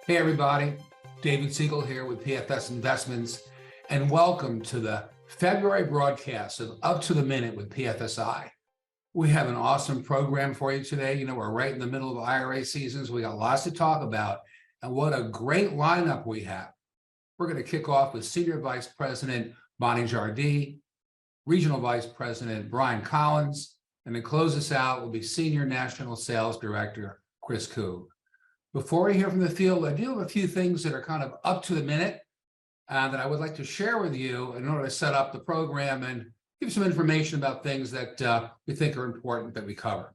Hey everybody, David Siegel here with PFS Investments, and welcome to the February broadcast of Up to the Minute with PFSI. We have an awesome program for you today. You know, we're right in the middle of IRA season, so we got lots to talk about, and what a great lineup we have. We're going to kick off with Senior Vice President Bonnie Jardee, Regional Vice President Brian Collins, and to close us out will be Senior National Sales Director Chris Koob. Before we hear from the field, I do have a few things that are kind of up to the minute that I would like to share with you in order to set up the program and give some information about things that we think are important that we cover.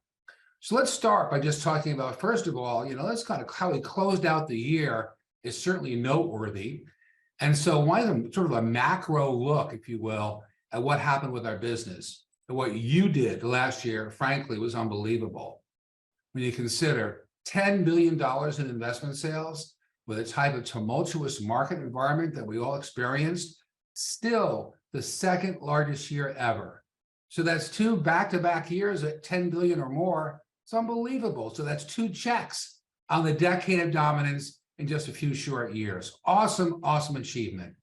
So let's start by just talking about, first of all, you know, that's kind of how we closed out the year is certainly noteworthy. And so why sort of a macro look, if you will, at what happened with our business. And what you did last year, frankly, was unbelievable. When you consider $10 billion in investment sales with a type of tumultuous market environment that we all experienced, still the second largest year ever. So that's two back-to-back years at 10 billion or more. It's unbelievable. So that's two checks on the decade of dominance in just a few short years. Awesome, awesome achievement.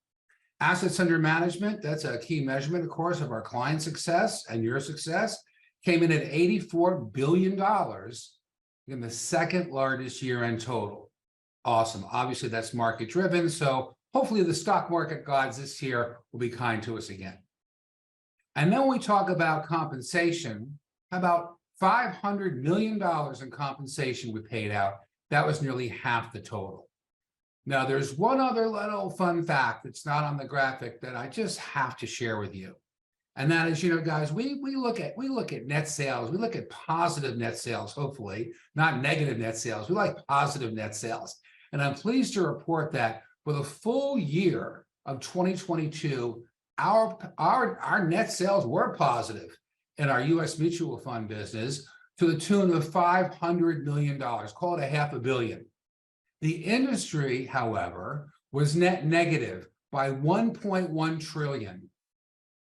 Assets under management, that's a key measurement, of course, of our client success and your success, came in at $84 billion. In the second largest year-end total. Awesome. Obviously, that's market-driven, so hopefully the stock market gods this year will be kind to us again. And then when we talk about compensation, how about $500 million in compensation we paid out? That was nearly half the total. Now, there's one other little fun fact that's not on the graphic that I just have to share with you. And that is, you know, guys, we look at net sales. We look at positive net sales, hopefully, not negative net sales. We like positive net sales. And I'm pleased to report that for the full year of 2022, our net sales were positive in our U.S. mutual fund business to the tune of $500 million, call it $500 million. The industry, however, was net negative by $1.1 trillion.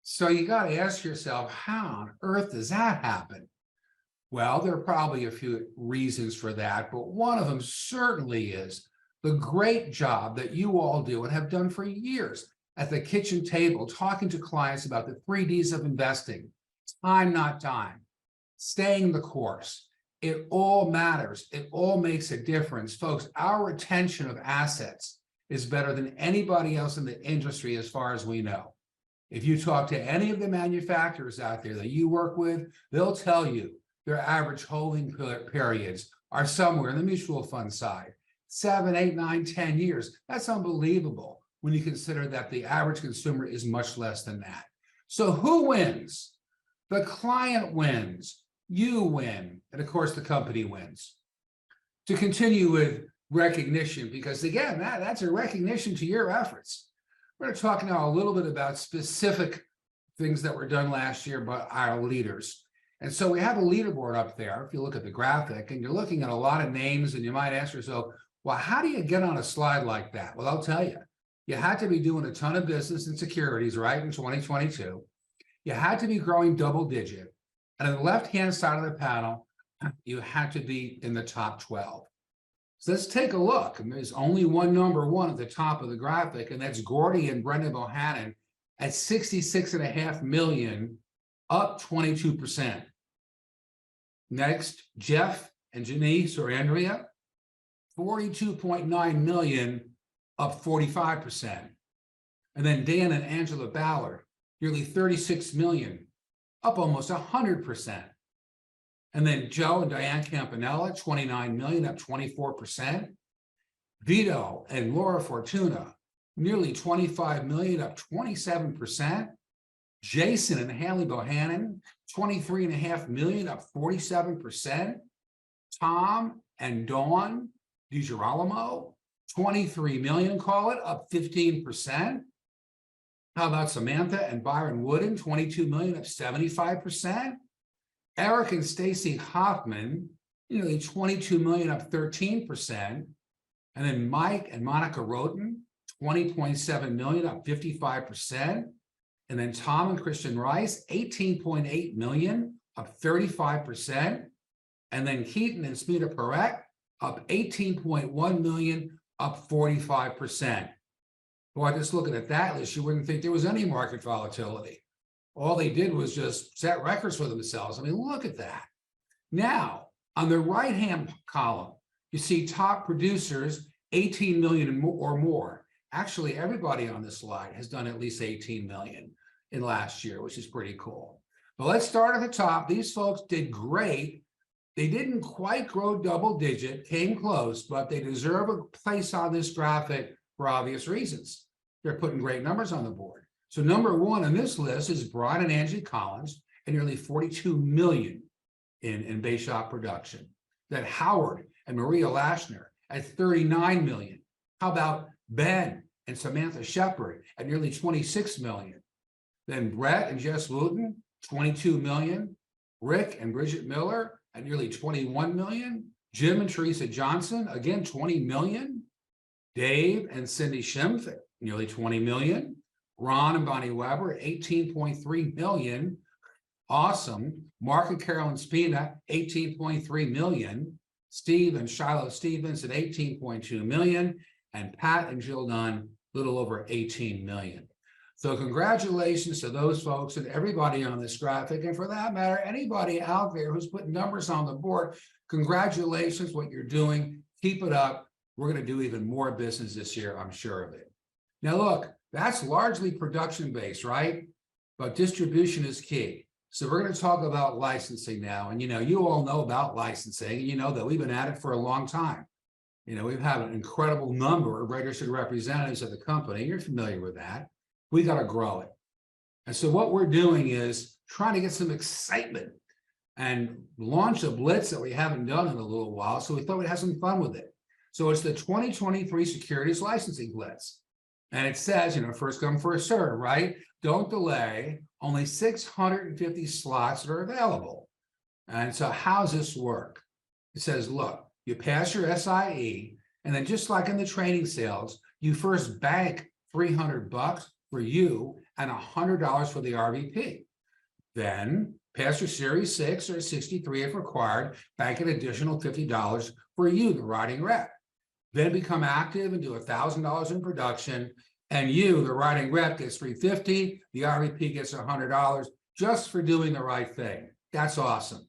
So you got to ask yourself, how on earth does that happen? Well, there are probably a few reasons for that, but one of them certainly is the great job that you all do and have done for years at the kitchen table, talking to clients about the 3Ds of investing, time, not time, staying the course. It all matters. It all makes a difference. Folks, our retention of assets is better than anybody else in the industry as far as we know. If you talk to any of the manufacturers out there that you work with, they'll tell you their average holding periods are somewhere in the mutual fund side, 7, 8, 9, 10 years. That's unbelievable when you consider that the average consumer is much less than that. So who wins? The client wins, you win, and of course the company wins. To continue with recognition, because again, that's a recognition to your efforts. We're going to talk now a little bit about specific things that were done last year by our leaders. And so we have a leaderboard up there, if you look at the graphic, and you're looking at a lot of names, and you might ask yourself, well, how do you get on a slide like that? Well, I'll tell you. You had to be doing a ton of business in securities, right, in 2022. You had to be growing double digit. And on the left-hand side of the panel, you had to be in the top 12. So let's take a look. And there's only one number one at the top of the graphic, and that's Gordy and Brenda Bohannon at $66.5 million, up 22%. Next, Jeff and Janice or Andrea, $42.9 million, up 45%. And then Dan and Angela Ballard, nearly $36 million, up almost 100%. And then Joe and Diane Campanella, $29 million, up 24%. Vito and Laura Fortuna, nearly $25 million, up 27%. Jason and Haley Bohannon, $23.5 million, up 47%. Tom and Dawn DiGirolamo, $23 million, call it, up 15%. How about Samantha and Byron Wooden, $22 million, up 75%. Eric and Stacy Hoffman, nearly $22 million, up 13%. And then Mike and Monica Roden, $20.7 million, up 55%. And then Tom and Christian Rice, $18.8 million, up 35%. And then Keaton and Smita Parekh, up $18.1 million, up 45%. Boy, just looking at that list, you wouldn't think there was any market volatility. All they did was just set records for themselves. I mean, look at that. Now, on the right-hand column, you see top producers, 18 million or more. Actually, everybody on this slide has done at least 18 million in last year, which is pretty cool. But let's start at the top. These folks did great. They didn't quite grow double digit, came close, but they deserve a place on this graphic for obvious reasons. They're putting great numbers on the board. So number one on this list is Brian and Angie Collins at nearly 42 million in base shop production. Then Howard and Maria Lashner at 39 million. How about Ben and Samantha Shepard at nearly 26 million? Then Brett and Jess Wooten, 22 million. Rick and Bridget Miller at nearly 21 million. Jim and Teresa Johnson, again, 20 million. Dave and Cindy Schimpf at nearly 20 million. Ron and Bonnie Weber, 18.3 million. Awesome. Mark and Carolyn Spina, 18.3 million. Steve and Shiloh Stevens at 18.2 million. And Pat and Jill Dunn, a little over 18 million. So congratulations to those folks and everybody on this graphic. And for that matter, anybody out there who's putting numbers on the board, congratulations, what you're doing. Keep it up. We're going to do even more business this year, I'm sure of it. Now, look, that's largely production-based, right? But distribution is key. So we're going to talk about licensing now. And, you all know about licensing. You know that we've been at it for a long time. We've had an incredible number of registered representatives at the company. You're familiar with that. We got to grow it. And so what we're doing is trying to get some excitement and launch a blitz that we haven't done in a little while. So we thought we'd have some fun with it. So it's the 2023 Securities Licensing Blitz. And it says, first come, first serve, right? Don't delay. Only 650 slots that are available. And so how's this work? It says, look, you pass your SIE, and then just like in the training sales, you first bank $300 for you and $100 for the RVP. Then pass your Series 6 or 63 if required, bank an additional $50 for you, the writing rep. Then become active and do $1,000 in production, and you, the writing rep, gets $350, the RVP gets $100 just for doing the right thing. That's awesome.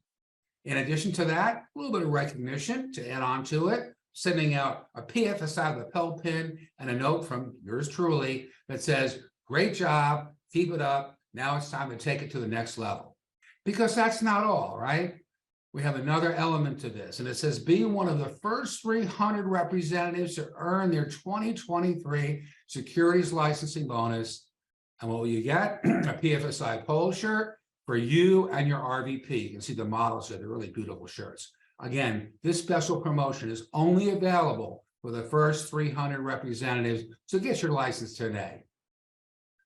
In addition to that, a little bit of recognition to add on to it, sending out a PFSI lapel pin and a note from yours truly that says, great job, keep it up, now it's time to take it to the next level. Because that's not all, right? We have another element to this, and it says, be one of the first 300 representatives to earn their 2023 securities licensing bonus. And what will you get? A PFSI polo shirt for you and your RVP. You can see the models here, they're really beautiful shirts. Again, this special promotion is only available for the first 300 representatives, so get your license today.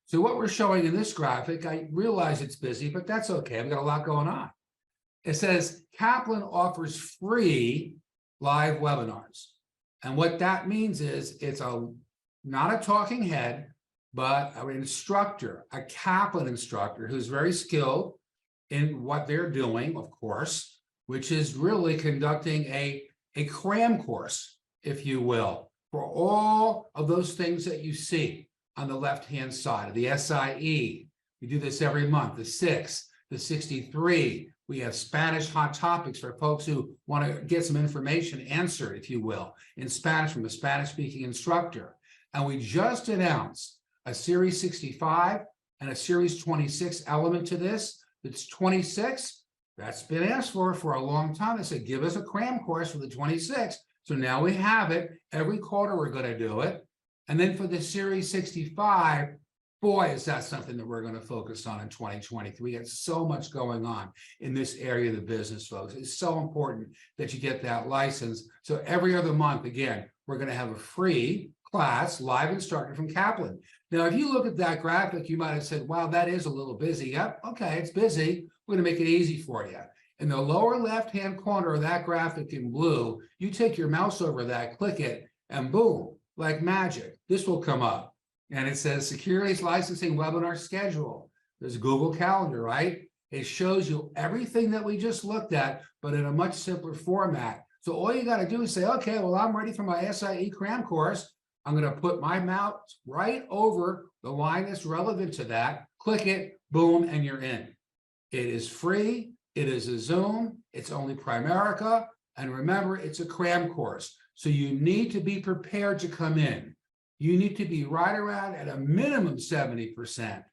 So what we're showing in this graphic, I realize it's busy, but that's okay. We've got a lot going on. It says Kaplan offers free live webinars. And what that means is it's not a talking head, but an instructor, a Kaplan instructor who's very skilled in what they're doing, of course, which is really conducting a cram course, if you will, for all of those things that you see on the left-hand side of the SIE. We do this every month, the 6, the 63. We have Spanish hot topics for folks who want to get some information answered, if you will, in Spanish from a Spanish-speaking instructor. And we just announced a Series 65 and a Series 26 element to this. It's 26. That's been asked for a long time. They said, give us a cram course for the 26. So now we have it. Every quarter we're going to do it. And then for the Series 65, boy, is that something that we're going to focus on in 2023. We got so much going on in this area of the business, folks. It's so important that you get that license. So every other month, again, we're going to have a free class, live instructor from Kaplan. Now, if you look at that graphic, you might have said, wow, that is a little busy. Yep, okay, it's busy. We're going to make it easy for you. In the lower left-hand corner of that graphic in blue, you take your mouse over that, click it, and boom, like magic, this will come up. And it says Securities Licensing Webinar Schedule. There's Google Calendar, right? It shows you everything that we just looked at, but in a much simpler format So all you got to do is say, okay, well, I'm ready for my SIE cram course. I'm going to put my mouse right over the line that's relevant to that, click it, boom, and you're in. It is free. It is a Zoom. It's only Primerica. And remember, it's a cram course. So you need to be prepared to come in. You need to be right around at a minimum 70%,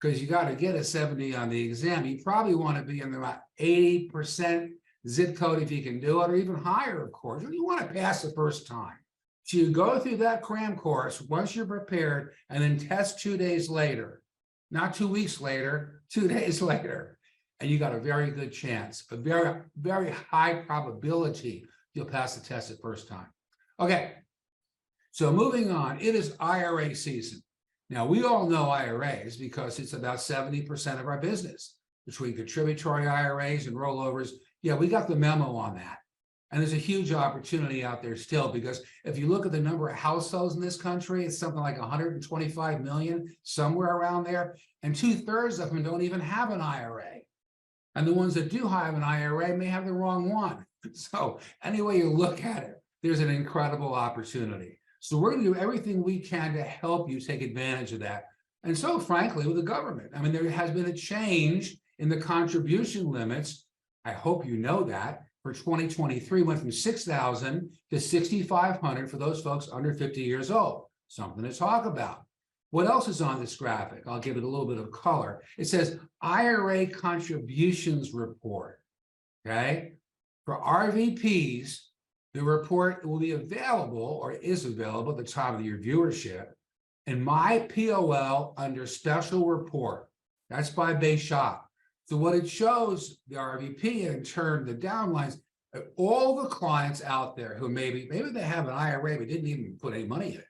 because you got to get a 70 on the exam. You probably want to be in about 80% zip code if you can do it, or even higher, of course. You want to pass the first time. So you go through that cram course once you're prepared, and then test 2 days later, not 2 weeks later, 2 days later. And you got a very good chance, a very, very high probability you'll pass the test the first time. Okay, so moving on, it is IRA season. Now, we all know IRAs because it's about 70% of our business between contributory IRAs and rollovers. Yeah, we got the memo on that. And there's a huge opportunity out there still, because if you look at the number of households in this country, it's something like 125 million, somewhere around there. And 2/3 of them don't even have an IRA. And the ones that do have an IRA may have the wrong one. So any way you look at it, there's an incredible opportunity. So we're going to do everything we can to help you take advantage of that. And so frankly, with the government, I mean, there has been a change in the contribution limits. I hope you know that. For 2023, went from 6,000 to 6,500 for those folks under 50 years old. Something to talk about. What else is on this graphic? I'll give it a little bit of color. It says IRA contributions report. Okay. For RVPs, the report will be available, or is available at the top of your viewership, in my POL under special report. That's by base shop. So what it shows the RVP, in turn, the downlines, all the clients out there who maybe they have an IRA but didn't even put any money in it.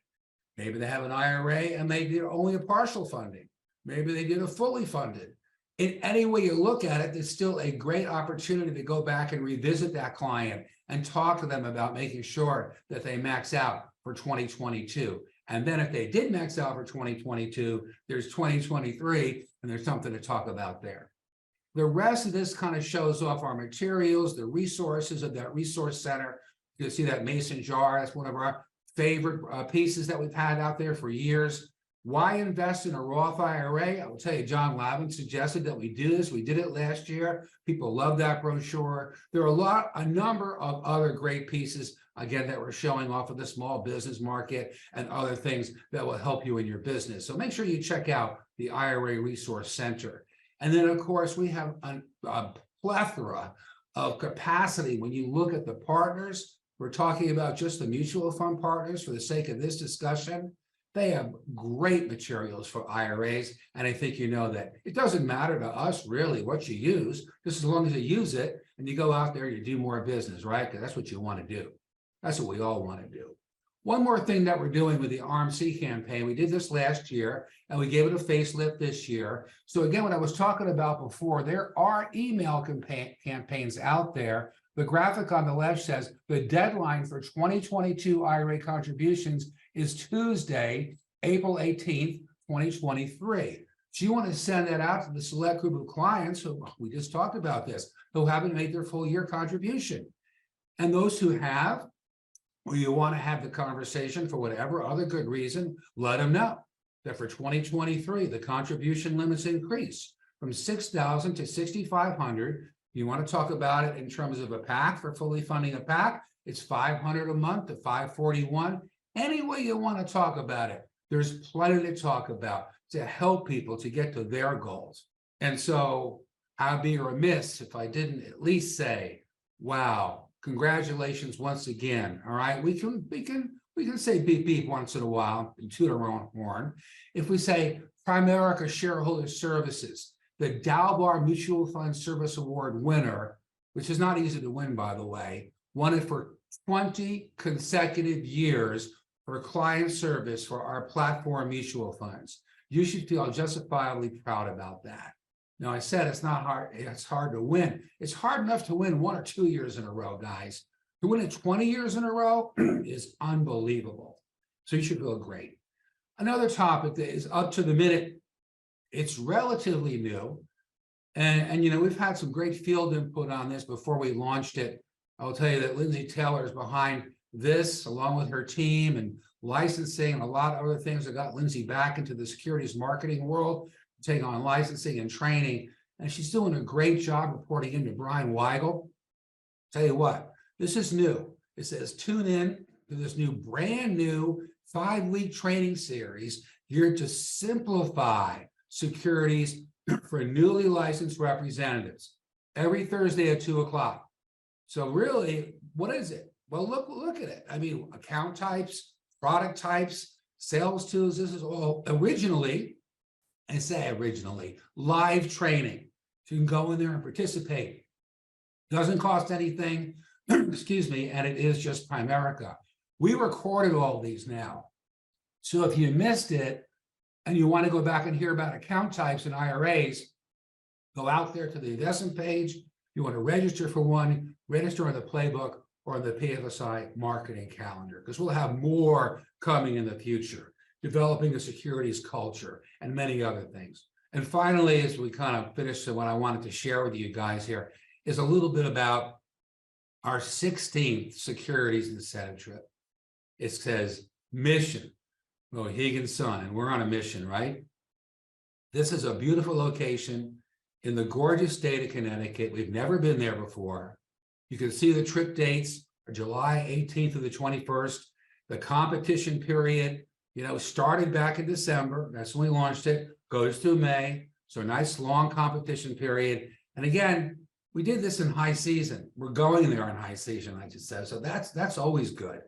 Maybe they have an IRA and they did only a partial funding. Maybe they did a fully funded. In any way you look at it, there's still a great opportunity to go back and revisit that client and talk to them about making sure that they max out for 2022. And then if they did max out for 2022, there's 2023, and there's something to talk about there. The rest of this kind of shows off our materials, the resources of that resource center. You'll see that mason jar. That's one of our favorite pieces that we've had out there for years. Why invest in a Roth IRA? I will tell you, John Lavin suggested that we do this. We did it last year. People love that brochure. There are a number of other great pieces, again, that we're showing off of the small business market and other things that will help you in your business. So make sure you check out the IRA Resource Center. And then, of course, we have a plethora of capacity. When you look at the partners, we're talking about just the mutual fund partners for the sake of this discussion. They have great materials for IRAs. And I think you know that it doesn't matter to us really what you use, just as long as you use it and you go out there, you do more business, right? Because that's what you want to do. That's what we all want to do. One more thing that we're doing with the RMC campaign, we did this last year and we gave it a facelift this year. So again, what I was talking about before, there are email campaigns out there. The graphic on the left says the deadline for 2022 IRA contributions is Tuesday, April 18th, 2023. So you want to send that out to the select group of clients who, we just talked about this, who haven't made their full year contribution. And those who have, or you want to have the conversation for whatever other good reason, let them know that for 2023, the contribution limits increase from 6,000 to 6,500. You want to talk about it in terms of a pack for fully funding a pack. It's $500 a month to $541. Any way you want to talk about it, there's plenty to talk about to help people to get to their goals. And so I'd be remiss if I didn't at least say, wow, congratulations once again. All right, we can say beep beep once in a while and toot our own horn. If we say Primerica Shareholder Services, the Dalbar Mutual Fund Service Award winner, which is not easy to win, by the way, won it for 20 consecutive years for client service for our platform mutual funds. You should feel justifiably proud about that. Now, I said it's not hard, it's hard to win. It's hard enough to win 1 or 2 years in a row, guys. To win it 20 years in a row is unbelievable. So you should feel great. Another topic that is up to the minute, it's relatively new. And you know, we've had some great field input on this before we launched it. I'll tell you that Lindsay Taylor is behind this, along with her team and licensing and a lot of other things that got Lindsay back into the securities marketing world, taking on licensing and training. And she's doing a great job reporting into Brian Weigel. Tell you what, this is new. It says tune in to this new, brand new 5-week training series geared to simplify securities for newly licensed representatives every Thursday at 2:00. So really, what is it? Well, look at it. I mean, account types, product types, sales tools. This is all originally, I say originally, live training. So you can go in there and participate. Doesn't cost anything, excuse me, and it is just Primerica. We recorded all these now. So if you missed it and you want to go back and hear about account types and IRAs, go out there to the investment page. You want to register for one, register on the playbook or on the PFSI marketing calendar, because we'll have more coming in the future, developing a securities culture and many other things. And finally, as we kind of finish what I wanted to share with you guys here is a little bit about our 16th securities incentive trip. It says mission, Mohegan Sun, and we're on a mission, right? This is a beautiful location in the gorgeous state of Connecticut. We've never been there before. You can see the trip dates are July 18th to the 21st. The competition period, started back in December. That's when we launched it, goes through May. So a nice long competition period. And again, we did this in high season. We're going there in high season, I just said. So that's always good.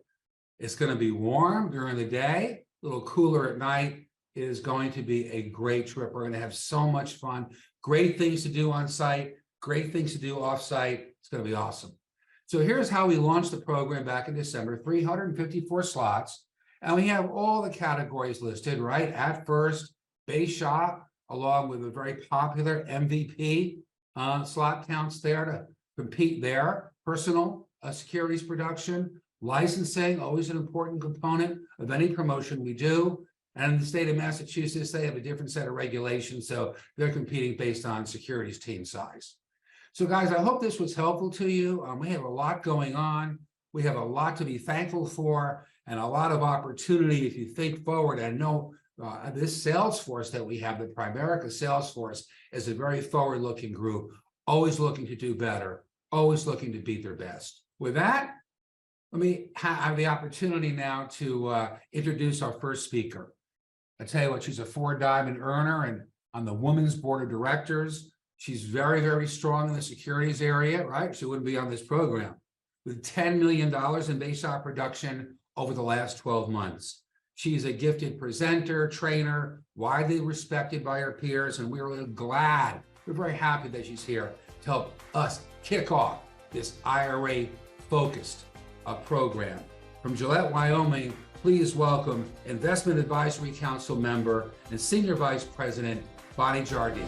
It's going to be warm during the day, a little cooler at night. It is going to be a great trip. We're going to have so much fun. Great things to do on site, great things to do off site. It's going to be awesome. So here's how we launched the program back in December, 354 slots. And we have all the categories listed, right? At first, base shop, along with a very popular MVP slot counts there to compete there. Personal securities production, licensing, always an important component of any promotion we do. And in the state of Massachusetts, they have a different set of regulations, so they're competing based on securities team size. So guys, I hope this was helpful to you. We have a lot going on. We have a lot to be thankful for and a lot of opportunity if you think forward and know this sales force that we have, the Primerica sales force, is a very forward-looking group, always looking to do better, always looking to beat their best. With that, let me have the opportunity now to introduce our first speaker. I tell you what, she's a 4-diamond earner and on the women's board of directors. She's very, very strong in the securities area, right? She wouldn't be on this program. With $10 million in base shop production over the last 12 months. She's a gifted presenter, trainer, widely respected by her peers, and we're really glad, we're very happy that she's here to help us kick off this IRA-focused program. From Gillette, Wyoming, please welcome Investment Advisory Council member and Senior Vice President, Bonnie Jardee.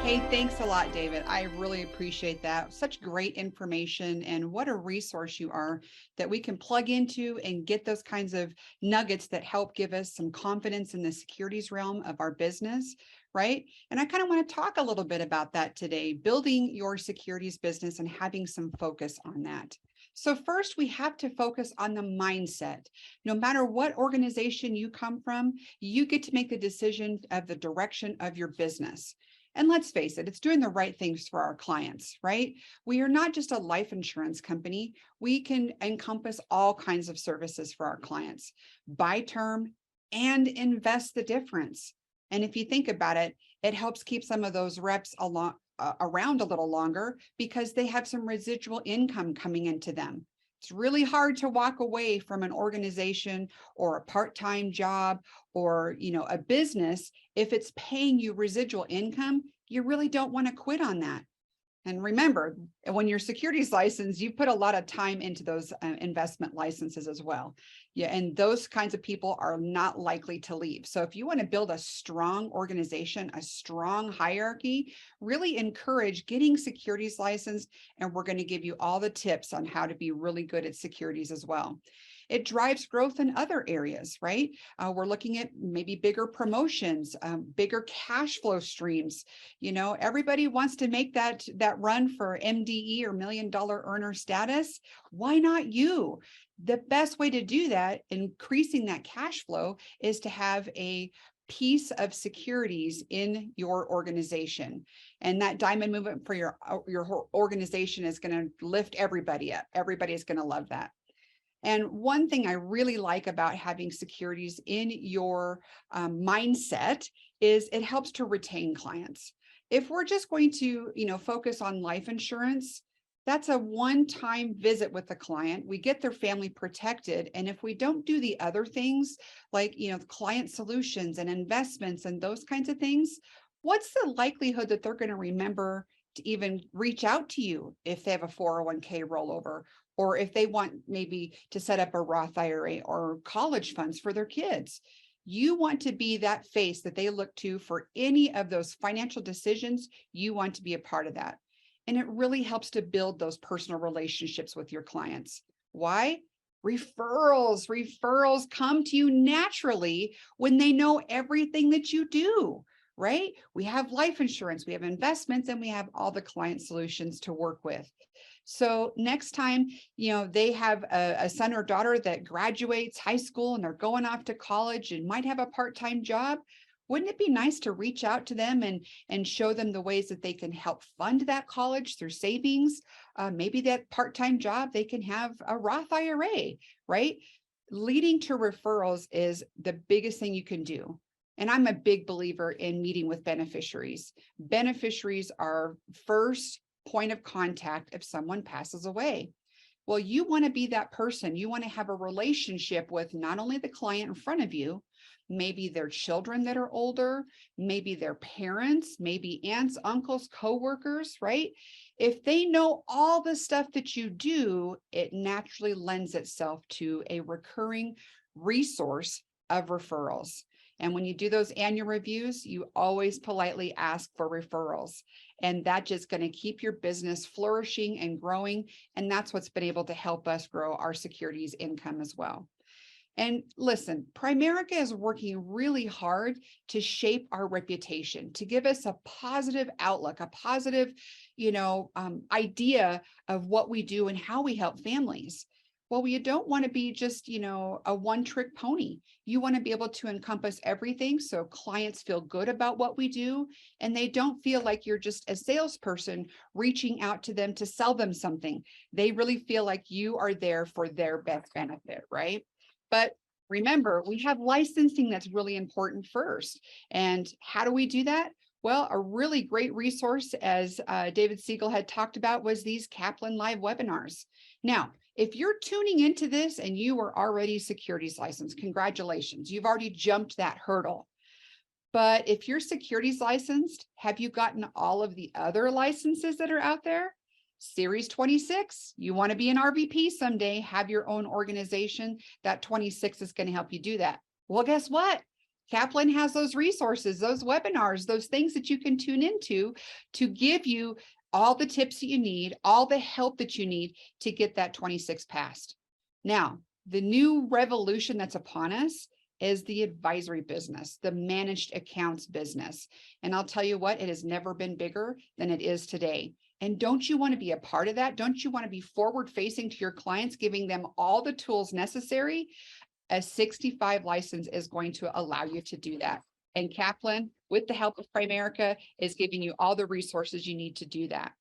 Hey, thanks a lot, David. I really appreciate that. Such great information, and what a resource you are that we can plug into and get those kinds of nuggets that help give us some confidence in the securities realm of our business, right? And I kind of want to talk a little bit about that today, building your securities business and having some focus on that. So first, we have to focus on the mindset. No matter what organization you come from, you get to make the decision of the direction of your business. And let's face it, it's doing the right things for our clients, right? We are not just a life insurance company. We can encompass all kinds of services for our clients, buy term and invest the difference. And if you think about it, it helps keep some of those reps around a little longer because they have some residual income coming into them. It's really hard to walk away from an organization or a part-time job or, a business. If it's paying you residual income, you really don't want to quit on that. And remember, when you're securities licensed, you put a lot of time into those investment licenses as well. Yeah, and those kinds of people are not likely to leave. So if you want to build a strong organization, a strong hierarchy, really encourage getting securities licensed. And we're going to give you all the tips on how to be really good at securities as well. It drives growth in other areas, right? We're looking at maybe bigger promotions, bigger cash flow streams. You know, everybody wants to make that run for MDE or $1 million earner status. Why not you? The best way to do that, increasing that cash flow, is to have a piece of securities in your organization. And that diamond movement for your organization is going to lift everybody up. Everybody is going to love that. And one thing I really like about having securities in your mindset is it helps to retain clients. If we're just going to, focus on life insurance, that's a one-time visit with the client. We get their family protected. And if we don't do the other things like, client solutions and investments and those kinds of things, what's the likelihood that they're going to remember to even reach out to you if they have a 401k rollover, or if they want maybe to set up a Roth IRA or college funds for their kids? You want to be that face that they look to for any of those financial decisions. You want to be a part of that. And it really helps to build those personal relationships with your clients. Why? Referrals. Referrals come to you naturally when they know everything that you do, right? We have life insurance, we have investments, and we have all the client solutions to work with. So next time, they have a son or daughter that graduates high school and they're going off to college and might have a part-time job, wouldn't it be nice to reach out to them and show them the ways that they can help fund that college through savings? Maybe that part-time job, they can have a Roth IRA, right? Leading to referrals is the biggest thing you can do. And I'm a big believer in meeting with beneficiaries. Beneficiaries are first point of contact if someone passes away. Well, you want to be that person. You want to have a relationship with not only the client in front of you, maybe their children that are older, maybe their parents, maybe aunts, uncles, coworkers, right? If they know all the stuff that you do, it naturally lends itself to a recurring resource of referrals. And when you do those annual reviews, you always politely ask for referrals. And that's just going to keep your business flourishing and growing. And that's what's been able to help us grow our securities income as well. And listen, Primerica is working really hard to shape our reputation, to give us a positive outlook, a positive, idea of what we do and how we help families. Well, you don't want to be just, a one-trick pony. You want to be able to encompass everything so clients feel good about what we do, and they don't feel like you're just a salesperson reaching out to them to sell them something. They really feel like you are there for their best benefit, right? But remember, we have licensing that's really important first. And how do we do that? Well, a really great resource, as David Siegel had talked about, was these Kaplan Live webinars. Now, if you're tuning into this and you are already securities licensed, congratulations, you've already jumped that hurdle. But if you're securities licensed, have you gotten all of the other licenses that are out there? Series 26, you want to be an RVP someday, have your own organization. That 26 is going to help you do that. Well, guess what? Kaplan has those resources, those webinars, those things that you can tune into to give you all the tips that you need, all the help that you need to get that 26 passed. Now, the new revolution that's upon us is the advisory business, the managed accounts business. And I'll tell you what, it has never been bigger than it is today. And don't you want to be a part of that? Don't you want to be forward facing to your clients, giving them all the tools necessary? A 65 license is going to allow you to do that. And Kaplan, with the help of Primerica, is giving you all the resources you need to do that.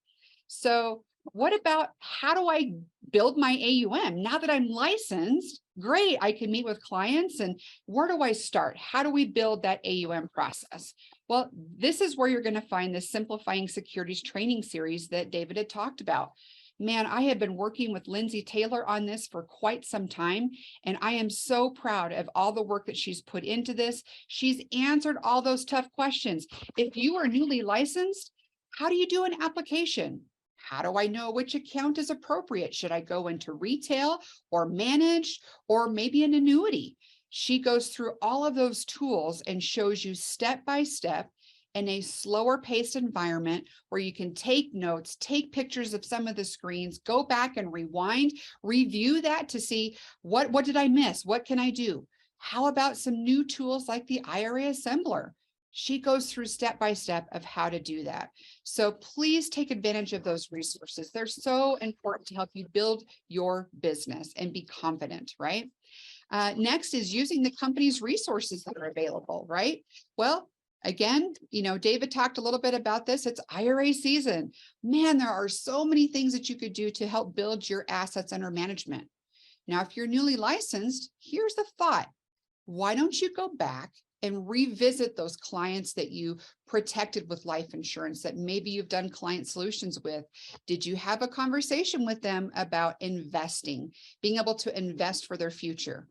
So what about how do I build my AUM? Now that I'm licensed, great, I can meet with clients. And where do I start? How do we build that AUM process? Well, this is where you're going to find the Simplifying Securities training series that David had talked about. Man, I have been working with Lindsay Taylor on this for quite some time, and I am so proud of all the work that she's put into this. She's answered all those tough questions. If you are newly licensed, how do you do an application? How do I know which account is appropriate? Should I go into retail or managed or maybe an annuity? She goes through all of those tools and shows you step by step in a slower paced environment where you can take notes, take pictures of some of the screens, go back and rewind, review that to see what did I miss? What can I do? How about some new tools like the IRA Assembler? She goes through step by step of how to do that. So please take advantage of those resources. They're so important to help you build your business and be confident, right? Next is using the company's resources that are available, right? Well, again, David talked a little bit about this. It's IRA season. Man, there are so many things that you could do to help build your assets under management. Now, if you're newly licensed, here's the thought. Why don't you go back and revisit those clients that you protected with life insurance that maybe you've done client solutions with? Did you have a conversation with them about investing, being able to invest for their future?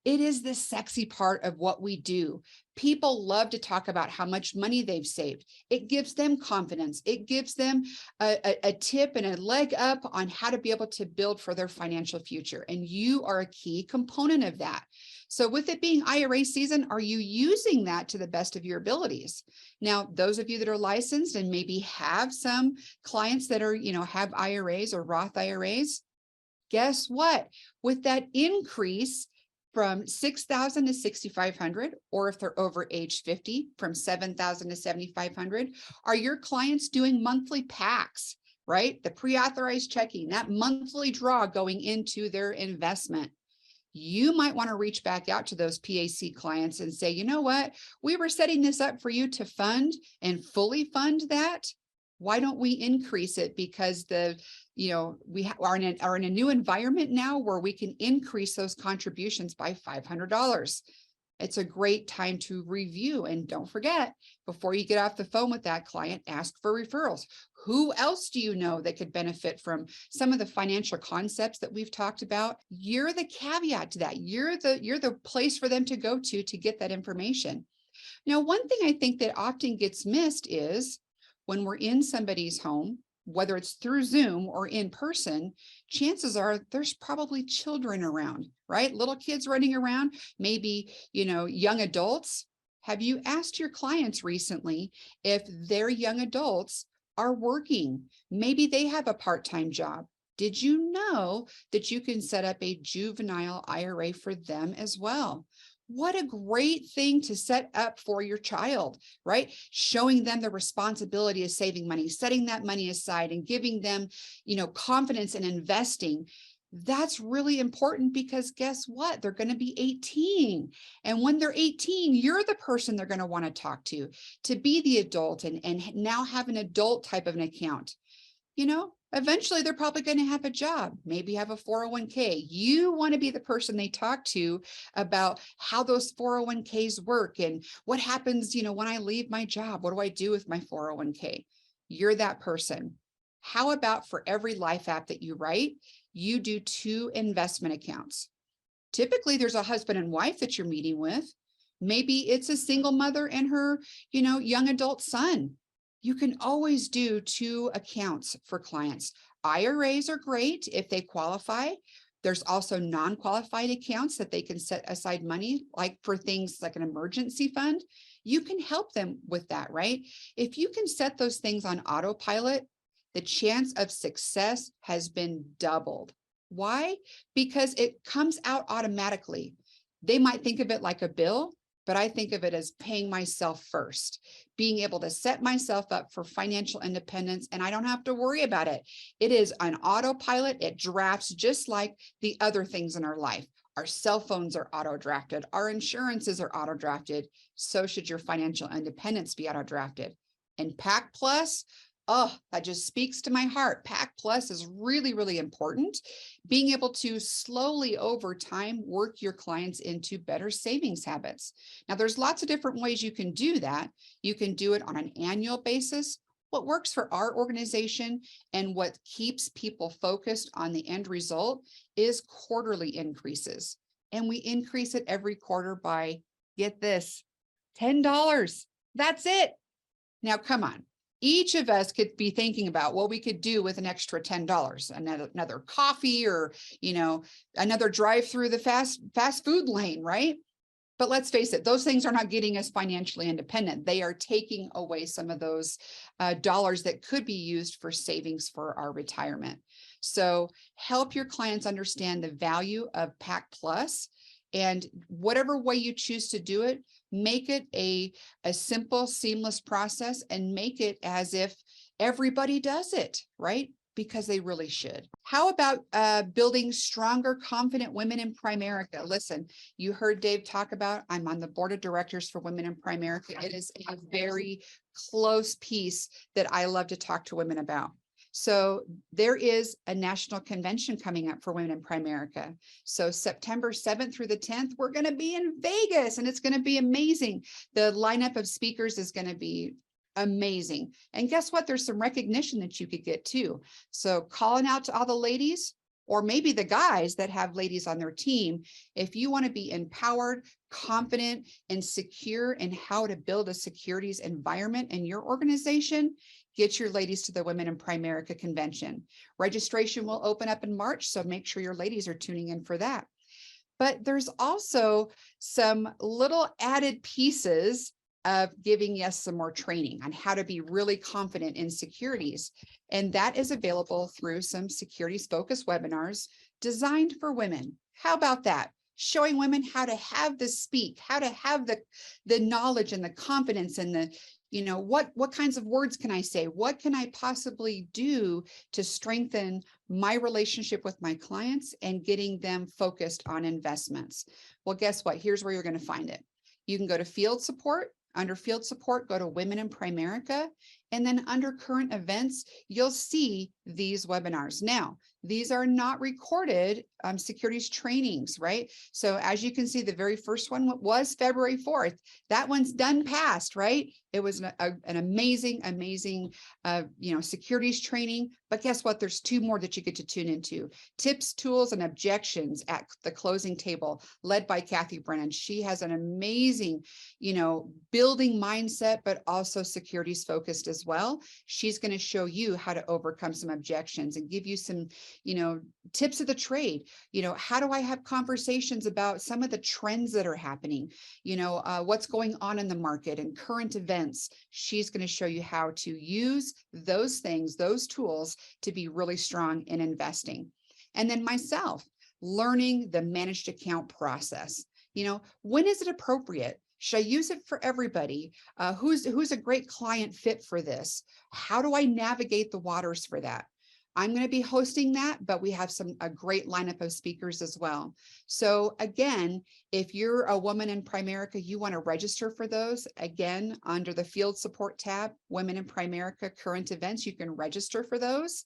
It is the sexy part of what we do. People love to talk about how much money they've saved. It gives them confidence. It gives them a tip and a leg up on how to be able to build for their financial future. And you are a key component of that. So with it being IRA season, are you using that to the best of your abilities? Now, those of you that are licensed and maybe have some clients that are, have IRAs or Roth IRAs, guess what? With that increase from 6,000 to 6,500, or if they're over age 50, from 7,000 to 7,500, are your clients doing monthly packs, right? The pre-authorized checking, that monthly draw going into their investment. You might want to reach back out to those PAC clients and say, you know what, we were setting this up for you to fund and fully fund that. Why don't we increase it? Because we are in a new environment now where we can increase those contributions by $500. It's a great time to review. And don't forget, before you get off the phone with that client, ask for referrals. Who else do you know that could benefit from some of the financial concepts that we've talked about? You're the caveat to that. You're the place for them to go to get that information. Now, one thing I think that often gets missed is when we're in somebody's home, whether it's through Zoom or in person, chances are there's probably children around, right? Little kids running around, maybe, young adults. Have you asked your clients recently if their young adults are working? Maybe they have a part-time job. Did you know that you can set up a juvenile IRA for them as well? What a great thing to set up for your child, right? Showing them the responsibility of saving money, setting that money aside and giving them, confidence in investing. That's really important because guess what? They're going to be 18. And when they're 18, you're the person they're going to want to talk to be the adult and now have an adult type of an account. Eventually they're probably going to have a job, maybe have a 401k. You want to be the person they talk to about how those 401ks work and what happens, when I leave my job, what do I do with my 401k? You're that person. How about for every life app that you write, you do 2 investment accounts? Typically there's a husband and wife that you're meeting with. Maybe it's a single mother and her, young adult son. You can always do 2 accounts for clients. IRAs are great if they qualify. There's also non-qualified accounts that they can set aside money, like for things like an emergency fund. You can help them with that, right? If you can set those things on autopilot, the chance of success has been doubled. Why? Because it comes out automatically. They might think of it like a bill, but I think of it as paying myself first, being able to set myself up for financial independence, and I don't have to worry about it. It is on autopilot. It drafts just like the other things in our life. Our cell phones are auto-drafted. Our insurances are auto-drafted. So should your financial independence be auto-drafted. And PAC Plus, oh, that just speaks to my heart. PAC Plus is really, really important. Being able to slowly over time work your clients into better savings habits. Now, there's lots of different ways you can do that. You can do it on an annual basis. What works for our organization and what keeps people focused on the end result is quarterly increases. And we increase it every quarter by, get this, $10. That's it. Now, come on. Each of us could be thinking about what we could do with an extra $10, another coffee or, another drive through the fast food lane, right? But let's face it, those things are not getting us financially independent. They are taking away some of those dollars that could be used for savings for our retirement. So help your clients understand the value of PAC Plus, and whatever way you choose to do it, make it a simple, seamless process, and make it as if everybody does it, right? Because they really should. How about building stronger, confident women in Primerica? Listen, you heard Dave talk about, I'm on the board of directors for Women in Primerica. It is a very close piece that I love to talk to women about. So there is a national convention coming up for Women in Primerica. So September 7th through the 10th, we're going to be in Vegas, and it's going to be amazing. The lineup of speakers is going to be amazing. And guess what? There's some recognition that you could get too. So calling out to all the ladies, or maybe the guys that have ladies on their team, if you want to be empowered, confident, and secure in how to build a securities environment in your organization, get your ladies to the Women in Primerica convention. Registration will open up in March, so make sure your ladies are tuning in for that. But there's also some little added pieces of giving us some more training on how to be really confident in securities. And that is available through some securities focused webinars designed for women. How about that? Showing women how to have the speak, how to have the knowledge and the confidence and the, what kinds of words can I say? What can I possibly do to strengthen my relationship with my clients and getting them focused on investments? Well, guess what? Here's where you're going to find it. You can go to field support. Under field support, go to Women in Primerica, and then under current events, you'll see these webinars. Now, these are not recorded securities trainings, right? So as you can see, the very first one was February 4th. That one's done past, right? It was an amazing, securities training. But guess what? There's two more that you get to tune into. Tips, tools, and objections at the closing table, led by Kathy Brennan. She has an amazing, building mindset, but also securities focused as well. She's going to show you how to overcome some objections and give you some, tips of the trade. How do I have conversations about some of the trends that are happening? What's going on in the market and current events. She's going to show you how to use those things, those tools, to be really strong in investing. And then myself, learning the managed account process. When is it appropriate? Should I use it for everybody? Who's a great client fit for this? How do I navigate the waters for that? I'm going to be hosting that, but we have a great lineup of speakers as well. So again, if you're a woman in Primerica, you want to register for those, again, under the field support tab, Women in Primerica current events, you can register for those,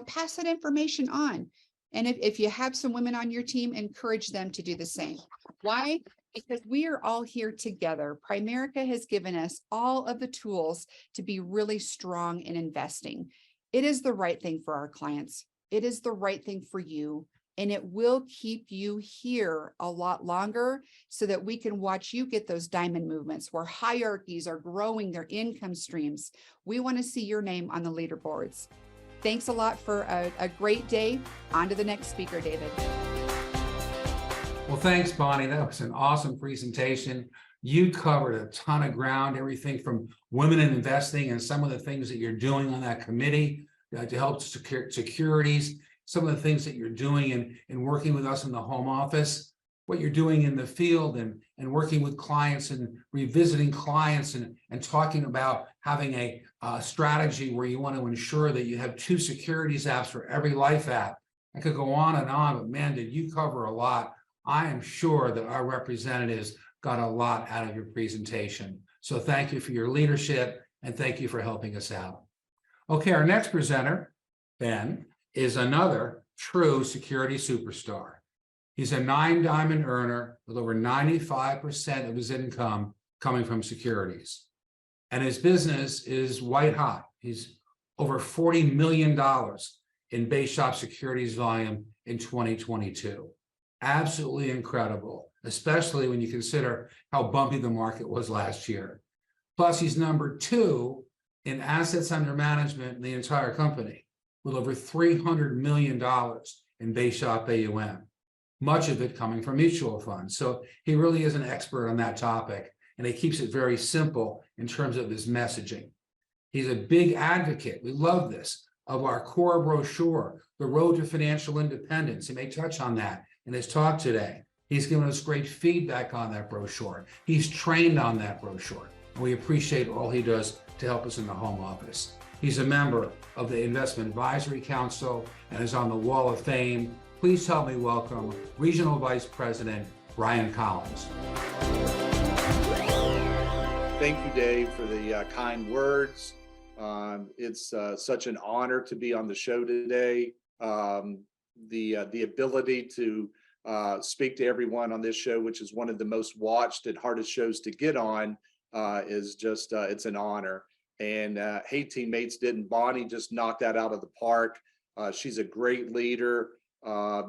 pass that information on. And if you have some women on your team, encourage them to do the same. Why? Because we are all here together. Primerica has given us all of the tools to be really strong in investing. It is the right thing for our clients. It is the right thing for you, and it will keep you here a lot longer so that we can watch you get those diamond movements where hierarchies are growing their income streams. We want to see your name on the leaderboards. Thanks a lot for a great day. On to the next speaker, David. Well, thanks, Bonnie. That was an awesome presentation. You covered a ton of ground, everything from women in investing and some of the things that you're doing on that committee to help securities, some of the things that you're doing in working with us in the home office, what you're doing in the field and working with clients and revisiting clients and talking about having a strategy where you want to ensure that you have 2 securities apps for every life app. I could go on, but man, did you cover a lot. I am sure that our representatives got a lot out of your presentation. So thank you for your leadership and thank you for helping us out. Okay, our next presenter, Ben, is another true security superstar. He's a 9-diamond earner with over 95% of his income coming from securities. And his business is white hot. He's over $40 million in base shop securities volume in 2022. Absolutely incredible, especially when you consider how bumpy the market was last year. Plus, he's number 2 in assets under management in the entire company, with over $300 million in base shop AUM. much of it coming from mutual funds. So he really is an expert on that topic, and he keeps it very simple in terms of his messaging. He's a big advocate. We love this, of our core brochure, The Road to Financial Independence. He may touch on that in his talk today. He's given us great feedback on that brochure. He's trained on that brochure, and we appreciate all he does to help us in the home office. He's a member of the Investment Advisory Council and is on the Wall of Fame. Please help me welcome Regional Vice President Brian Collins. Thank you, Dave, for the kind words. It's such an honor to be on the show today. The ability to speak to everyone on this show, which is one of the most watched and hardest shows to get on, is just, it's an honor. And hey, teammates, didn't Bonnie just knock that out of the park? She's a great leader,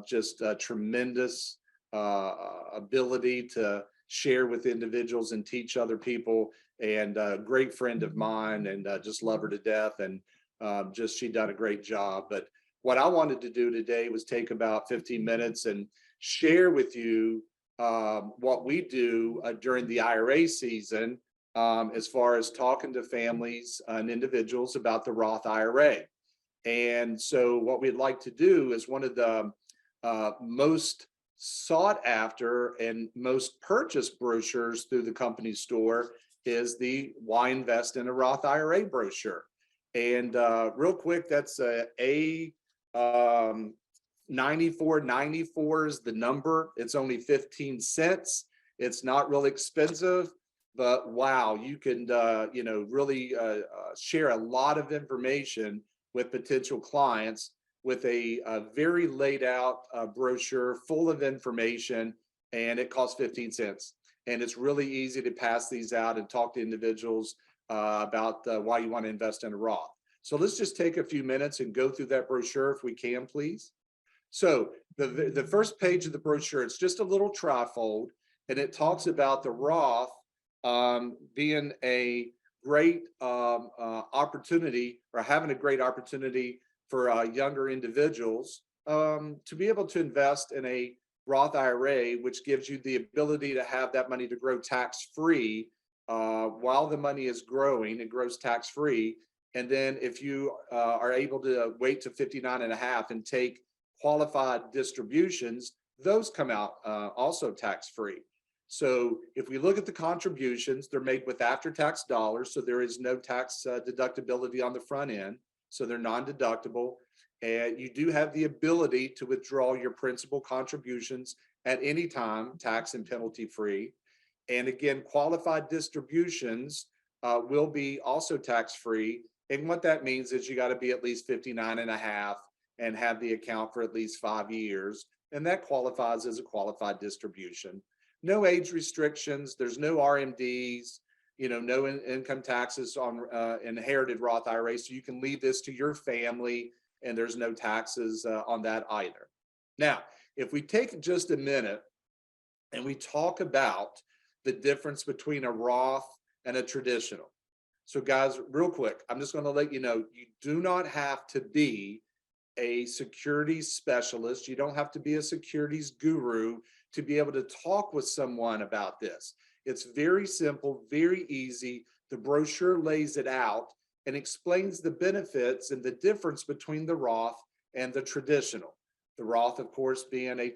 just a tremendous ability to share with individuals and teach other people, and a great friend of mine, and just love her to death. And just, she done a great job. But what I wanted to do today was take about 15 minutes and share with you what we do during the IRA season, as far as talking to families and individuals about the Roth IRA. And so what we'd like to do is, one of the most sought after and most purchased brochures through the company store is the Why Invest in a Roth IRA brochure. And real quick, that's a 9494 is the number. It's only 15 cents. It's not really expensive, but wow, you can really share a lot of information with potential clients with a very laid out brochure full of information, and it costs 15 cents. And it's really easy to pass these out and talk to individuals about why you want to invest in a Roth. So let's just take a few minutes and go through that brochure if we can, please. So the first page of the brochure, it's just a little trifold, and it talks about the Roth being a great opportunity, or having a great opportunity for younger individuals to be able to invest in a Roth IRA, which gives you the ability to have that money to grow tax-free while the money is growing. It grows tax-free. And then if you are able to wait to 59 and a half and take qualified distributions, those come out also tax-free. So if we look at the contributions, they're made with after-tax dollars, so there is no tax deductibility on the front end, so they're non-deductible. And you do have the ability to withdraw your principal contributions at any time, tax and penalty free. And again, qualified distributions will be also tax-free. And what that means is you got to be at least 59 and a half and have the account for at least 5 years. And that qualifies as a qualified distribution. No age restrictions. There's no RMDs, no income taxes on inherited Roth IRA. So you can leave this to your family, and there's no taxes on that either. Now, if we take just a minute and we talk about the difference between a Roth and a traditional. So guys, real quick, I'm just going to let you know, you do not have to be a securities specialist. You don't have to be a securities guru to be able to talk with someone about this. It's very simple, very easy. The brochure lays it out and explains the benefits and the difference between the Roth and the traditional. The Roth, of course, being a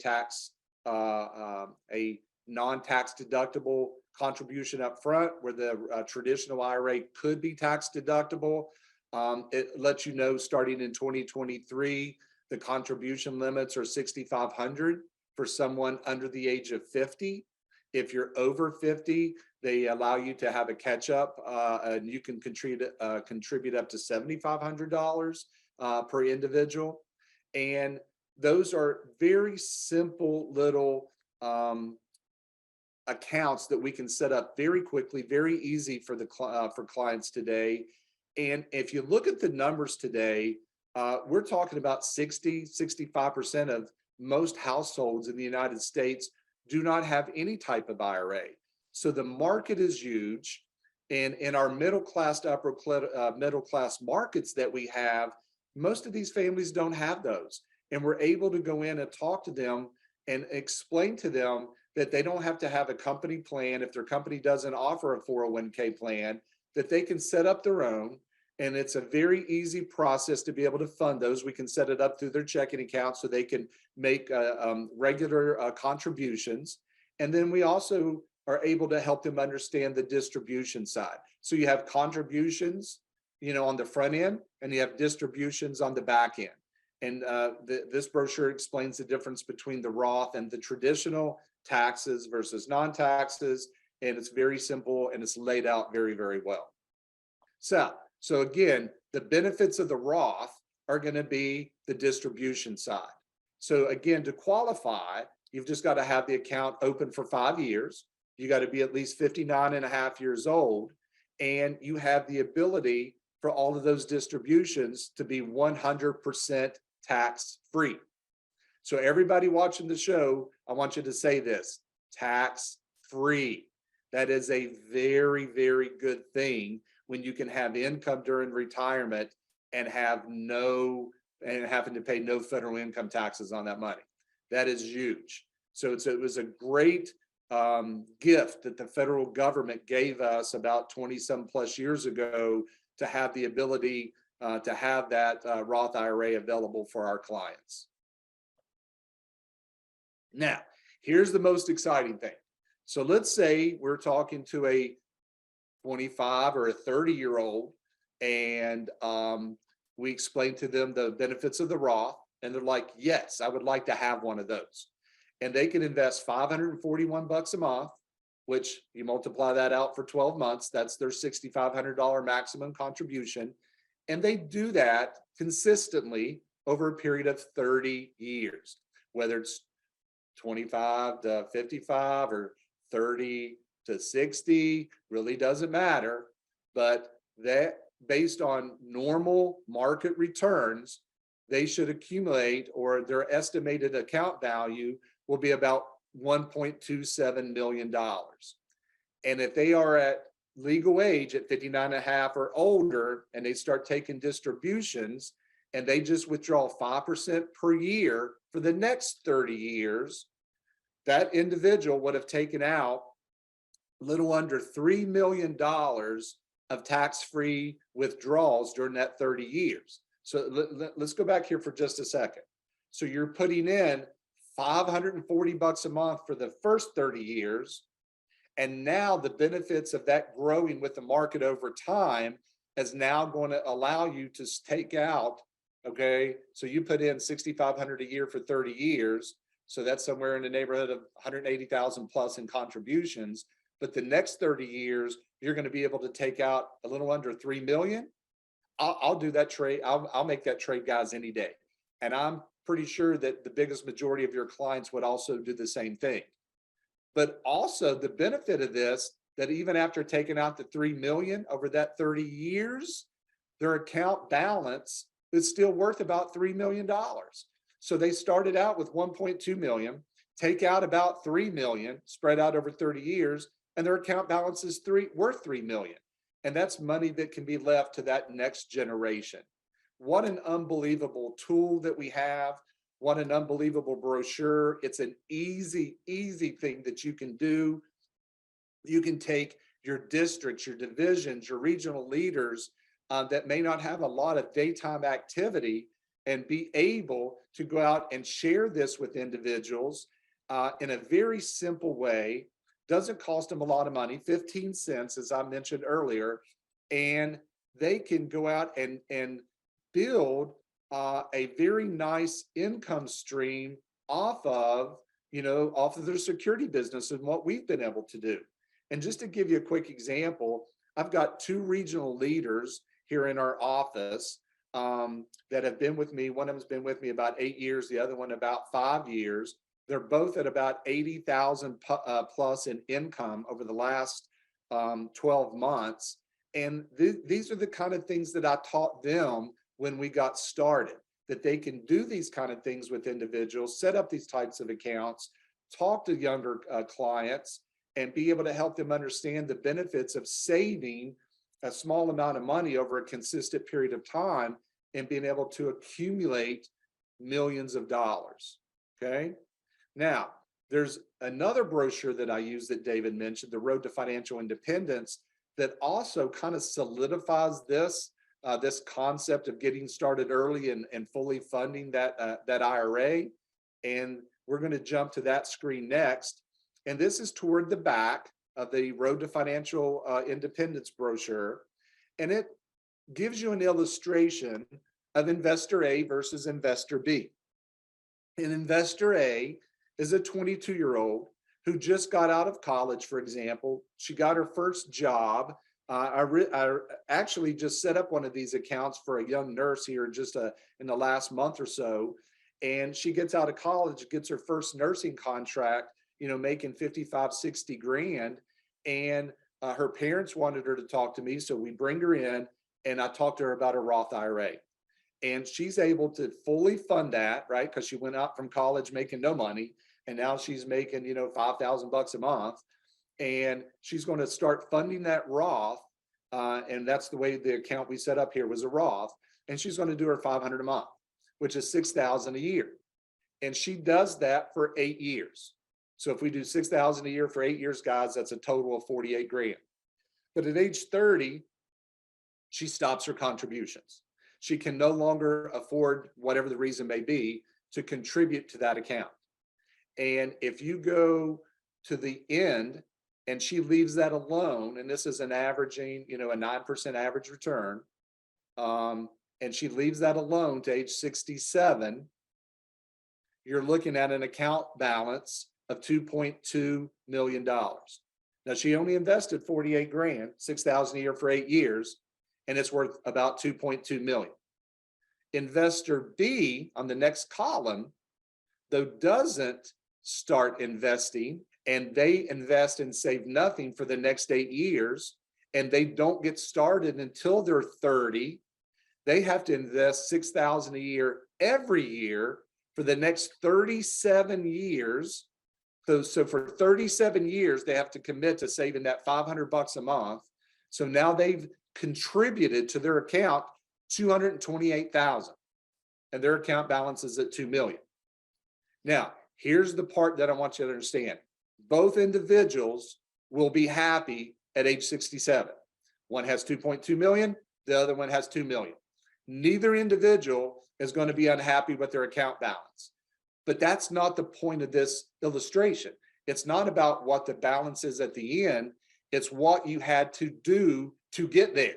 non-tax deductible contribution up front, where the traditional IRA could be tax deductible. It lets you know, starting in 2023, the contribution limits are $6,500 for someone under the age of 50. If you're over 50, they allow you to have a catch up, and you can contribute up to $7,500 per individual. And those are very simple little accounts that we can set up very quickly, very easy for for clients today. And if you look at the numbers today, we're talking about 65% of most households in the United States do not have any type of IRA. So the market is huge. And in our middle class to upper middle class markets that we have, most of these families don't have those. And we're able to go in and talk to them and explain to them that they don't have to have a company plan. If their company doesn't offer a 401k plan, that they can set up their own. And it's a very easy process to be able to fund those. We can set it up through their checking account so they can make regular contributions. And then we also are able to help them understand the distribution side. So you have contributions, on the front end, and you have distributions on the back end. And this brochure explains the difference between the Roth and the traditional taxes versus non-taxes. And it's very simple and it's laid out very, very well. So again, the benefits of the Roth are going to be the distribution side. So again, to qualify, you've just got to have the account open for 5 years. You got to be at least 59 and a half years old. And you have the ability for all of those distributions to be 100% tax free. So everybody watching the show, I want you to say this: tax free. That is a very, very good thing when you can have income during retirement and having to pay no federal income taxes on that money. That is huge. So it was a great gift that the federal government gave us about 20 some plus years ago to have the ability to have that Roth IRA available for our clients. Now, here's the most exciting thing. So let's say we're talking to a 25 or a 30-year-old, and we explain to them the benefits of the Roth, and they're like, yes, I would like to have one of those. And they can invest $541 a month, which you multiply that out for 12 months, that's their $6,500 maximum contribution. And they do that consistently over a period of 30 years, whether it's 25 to 55 or 30 to 60, really doesn't matter. But that, based on normal market returns, they should accumulate, or their estimated account value will be about $1.27 million. And if they are at legal age at 59 and a half or older, and they start taking distributions, and they just withdraw 5% per year for the next 30 years, that individual would have taken out a little under $3 million of tax-free withdrawals during that 30 years. So let's go back here for just a second. So you're putting in $540 a month for the first 30 years. And now the benefits of that growing with the market over time is now going to allow you to take out, okay, so you put in $6,500 a year for 30 years. So that's somewhere in the neighborhood of 180,000 plus in contributions. But the next 30 years, you're going to be able to take out a little under 3 million. I'll do that trade. I'll make that trade, guys, any day. And I'm pretty sure that the biggest majority of your clients would also do the same thing. But also the benefit of this, that even after taking out the 3 million over that 30 years, their account balance is still worth about $3 million. So they started out with 1.2 million, take out about 3 million, spread out over 30 years, and their account balance is worth 3 million. And that's money that can be left to that next generation. What an unbelievable tool that we have. What an unbelievable brochure. It's an easy thing that you can do. You can take your districts, your divisions, your regional leaders that may not have a lot of daytime activity, and be able to go out and share this with individuals in a very simple way. Doesn't cost them a lot of money, 15 cents, as I mentioned earlier, and they can go out and build a very nice income stream off of their security business and what we've been able to do. And just to give you a quick example, I've got 2 regional leaders here in our office that have been with me. One of them's been with me about 8 years, the other one about 5 years. They're both at about 80,000 plus in income over the last 12 months. And these are the kind of things that I taught them when we got started, that they can do these kind of things with individuals, set up these types of accounts, talk to younger clients, and be able to help them understand the benefits of saving a small amount of money over a consistent period of time and being able to accumulate millions of dollars. Okay. Now, there's another brochure that I use that David mentioned, The Road to Financial Independence, that also kind of solidifies this this concept of getting started early and fully funding that IRA. And we're going to jump to that screen next. And this is toward the back of the Road to Financial Independence brochure. And it gives you an illustration of investor A versus investor B. And investor A is a 22-year-old who just got out of college, for example. She got her first job. I actually just set up one of these accounts for a young nurse here just in the last month or so. And she gets out of college, gets her first nursing contract, making 55, 60 grand. And her parents wanted her to talk to me. So we bring her in and I talked to her about a Roth IRA. And she's able to fully fund that, right? Because she went out from college making no money. And now she's making, $5,000 a month. And she's going to start funding that Roth. And that's the way the account we set up here was a Roth. And she's going to do her $500 a month, which is $6,000 a year. And she does that for 8 years. So if we do $6,000 a year for 8 years, guys, that's a total of 48 grand. But at age 30, she stops her contributions. She can no longer afford, whatever the reason may be, to contribute to that account. And if you go to the end and she leaves that alone, and this is an averaging, a 9% average return, and she leaves that alone to age 67, you're looking at an account balance of $2.2 million. Now, she only invested 48 grand, 6,000 a year for 8 years, and it's worth about 2.2 million. Investor B on the next column, though, doesn't start investing, and they invest and save nothing for the next 8 years, and they don't get started until they're 30. They have to invest 6,000 a year every year for the next 37 years. So for 37 years, they have to commit to saving that $500 a month. So now they've contributed to their account $228,000, and their account balance is at $2 million. Now, here's the part that I want you to understand. Both individuals will be happy at age 67. One has 2.2 million, the other one has 2 million. Neither individual is going to be unhappy with their account balance. But that's not the point of this illustration. It's not about what the balance is at the end. It's what you had to do to get there.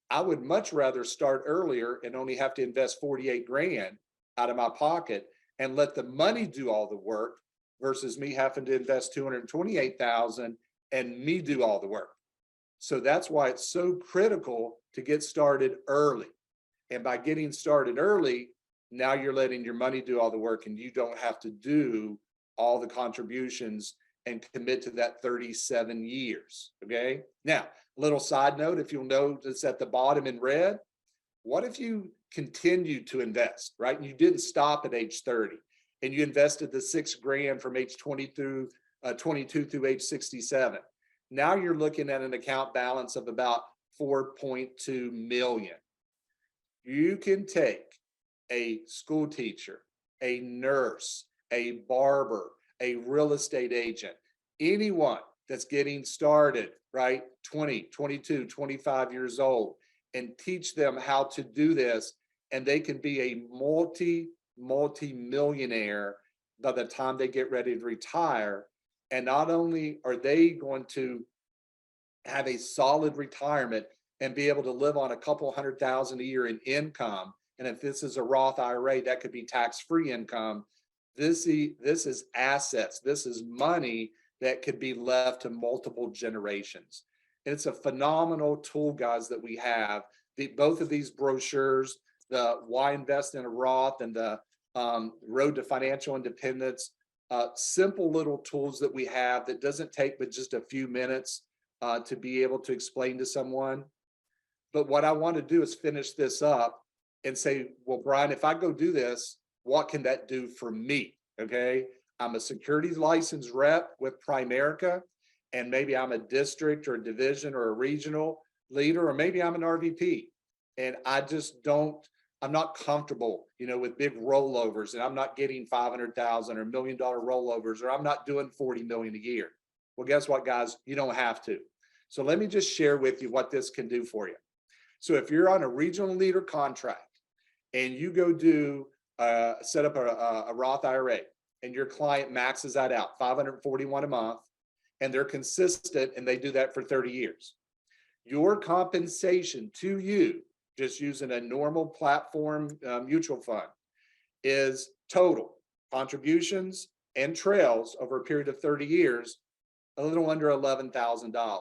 I would much rather start earlier and only have to invest 48 grand out of my pocket and let the money do all the work versus me having to invest 228,000 and me do all the work. So that's why it's so critical to get started early. And by getting started early, now you're letting your money do all the work and you don't have to do all the contributions and commit to that 37 years. Okay. Now, little side note, if you'll notice at the bottom in red, what if you continued to invest, right? And you didn't stop at age 30 and you invested the 6 grand from age 22 through age 67. Now you're looking at an account balance of about 4.2 million. You can take a school teacher, a nurse, a barber, a real estate agent, anyone that's getting started, right? 20, 22, 25 years old, and teach them how to do this. And they can be a multi-millionaire by the time they get ready to retire. And not only are they going to have a solid retirement and be able to live on a couple $100,000 a year in income, and if this is a Roth IRA, that could be tax-free income. This is assets. This is money that could be left to multiple generations. And it's a phenomenal tool, guys, that we have. Both of these brochures, the Why Invest in a Roth and the Road to Financial Independence, simple little tools that we have that doesn't take but just a few minutes to be able to explain to someone. But what I want to do is finish this up and say, well, Brian, if I go do this, what can that do for me? Okay. I'm a securities license rep with Primerica, and maybe I'm a district or a division or a regional leader, or maybe I'm an RVP. And I just don't I'm not comfortable, with big rollovers, and I'm not getting 500,000 or $1 million rollovers, or I'm not doing 40 million a year. Well, guess what, guys? You don't have to. So let me just share with you what this can do for you. So if you're on a regional leader contract and you go set up a Roth IRA, and your client maxes that out, 541 a month, and they're consistent and they do that for 30 years, your compensation to you, just using a normal platform mutual fund, is total contributions and trails over a period of 30 years, a little under $11,000.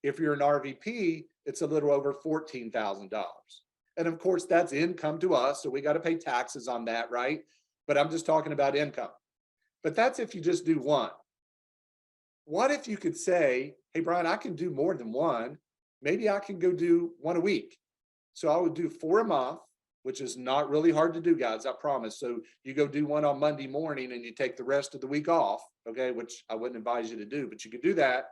If you're an RVP, it's a little over $14,000. And of course, that's income to us, so we got to pay taxes on that, right? But I'm just talking about income. But that's if you just do one. What if you could say, hey, Brian, I can do more than one. Maybe I can go do one a week. So I would do 4 a month, which is not really hard to do, guys, I promise. So you go do one on Monday morning and you take the rest of the week off, okay, which I wouldn't advise you to do, but you could do that.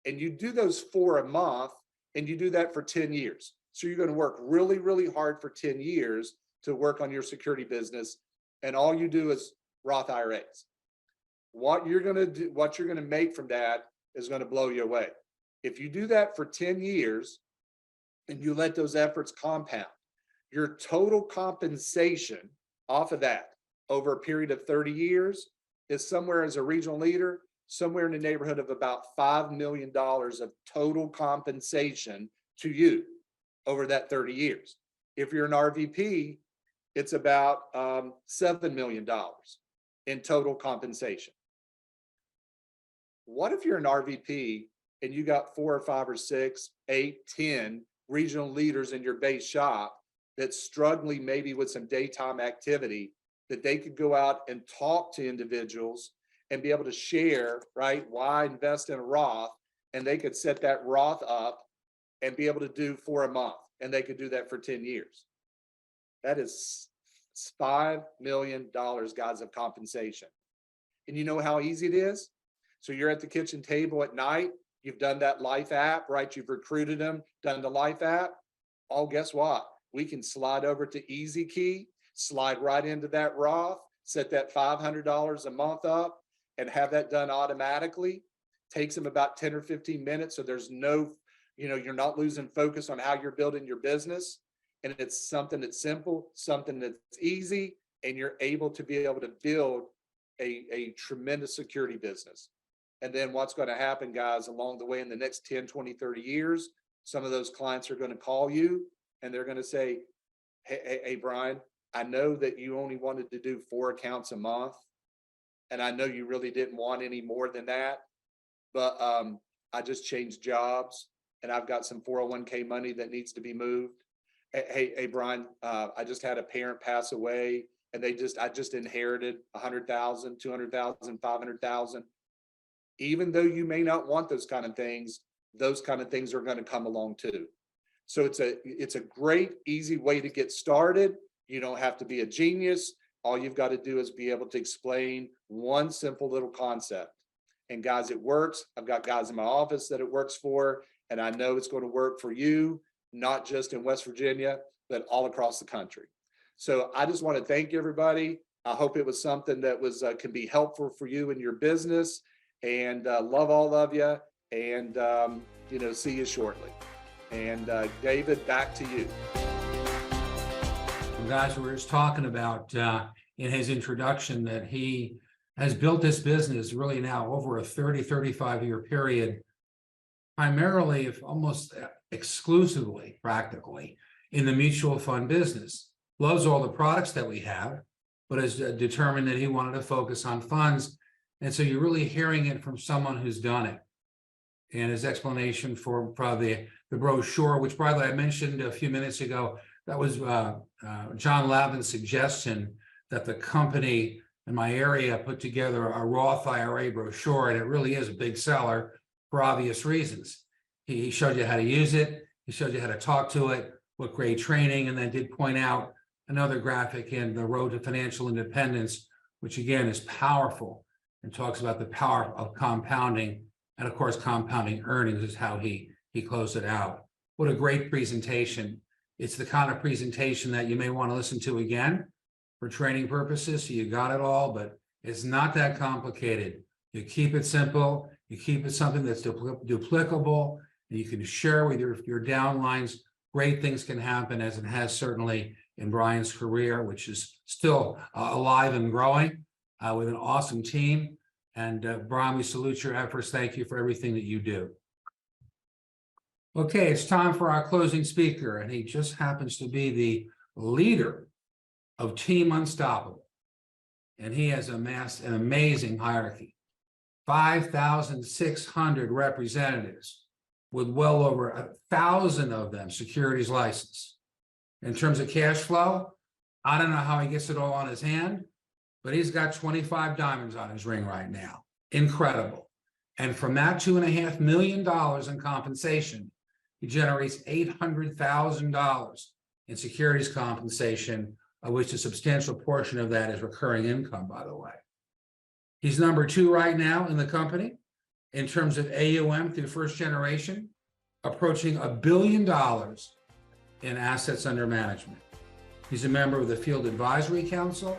And you do those 4 a month, and you do that for 10 years. So you're going to work really, really hard for 10 years to work on your security business. And all you do is Roth IRAs. What you're going to do, what you're going to make from that is going to blow you away. If you do that for 10 years and you let those efforts compound, your total compensation off of that over a period of 30 years is somewhere, as a regional leader, somewhere in the neighborhood of about $5 million of total compensation to you over that 30 years. If you're an RVP, it's about $7 million in total compensation. What if you're an RVP and you got 4 or 5 or 6, 8, 10 regional leaders in your base shop that's struggling maybe with some daytime activity, that they could go out and talk to individuals and be able to share, right, why invest in a Roth, and they could set that Roth up and be able to do 4 a month, and they could do that for 10 years. That is $5 million, guys, of compensation. And you know how easy it is? So you're at the kitchen table at night, you've done that Life app, right? You've recruited them, done the Life app. Oh, guess what? We can slide over to Easy Key, slide right into that Roth, set that $500 a month up, and have that done automatically. Takes them about 10 or 15 minutes. So there's no, you're not losing focus on how you're building your business. And it's something that's simple, something that's easy, and you're able to be able to build a tremendous security business. And then what's going to happen, guys, along the way in the next 10, 20, 30 years, some of those clients are going to call you and they're going to say, hey, Brian, I know that you only wanted to do 4 accounts a month, and I know you really didn't want any more than that, but I just changed jobs and I've got some 401k money that needs to be moved. Hey, Brian, I just had a parent pass away, and I just inherited 100,000, 200,000, 500,000. Even though you may not want those kind of things are going to come along too. So it's a great, easy way to get started. You don't have to be a genius. All you've got to do is be able to explain one simple little concept. And guys, it works. I've got guys in my office that it works for, and I know it's going to work for you, not just in West Virginia, but all across the country. So I just want to thank everybody. I hope it was something that can be helpful for you in your business, and love all of you, and see you shortly. And David, back to you. Well, guys, we were just talking about in his introduction that he has built this business really now over a 35 year period, primarily, if almost exclusively, practically, in the mutual fund business. Loves all the products that we have, but has determined that he wanted to focus on funds. And so you're really hearing it from someone who's done it. And his explanation for probably the brochure, which, by the way, I mentioned a few minutes ago, that was John Lavin's suggestion that the company in my area put together a Roth IRA brochure, and it really is a big seller for obvious reasons. He showed you how to use it. He showed you how to talk to it, what great training, and then did point out another graphic in The Road to Financial Independence, which again is powerful and talks about the power of compounding. And of course, compounding earnings is how he closed it out. What a great presentation. It's the kind of presentation that you may want to listen to again for training purposes, so you got it all, but it's not that complicated. You keep it simple, you keep it something that's duplicable, and you can share with your downlines. Great things can happen, as it has certainly in Brian's career, which is still alive and growing with an awesome team. And Brian, we salute your efforts. Thank you for everything that you do. Okay, it's time for our closing speaker, and he just happens to be the leader of Team Unstoppable. And he has amassed an amazing hierarchy, 5,600 representatives with well over 1,000 of them securities licensed. In terms of cash flow, I don't know how he gets it all on his hand, but he's got 25 diamonds on his ring right now. Incredible. And from that $2.5 million in compensation, he generates $800,000 in securities compensation, of which a substantial portion of that is recurring income, by the way. He's number 2 right now in the company in terms of AUM through first generation, approaching $1 billion in assets under management. He's a member of the Field Advisory Council,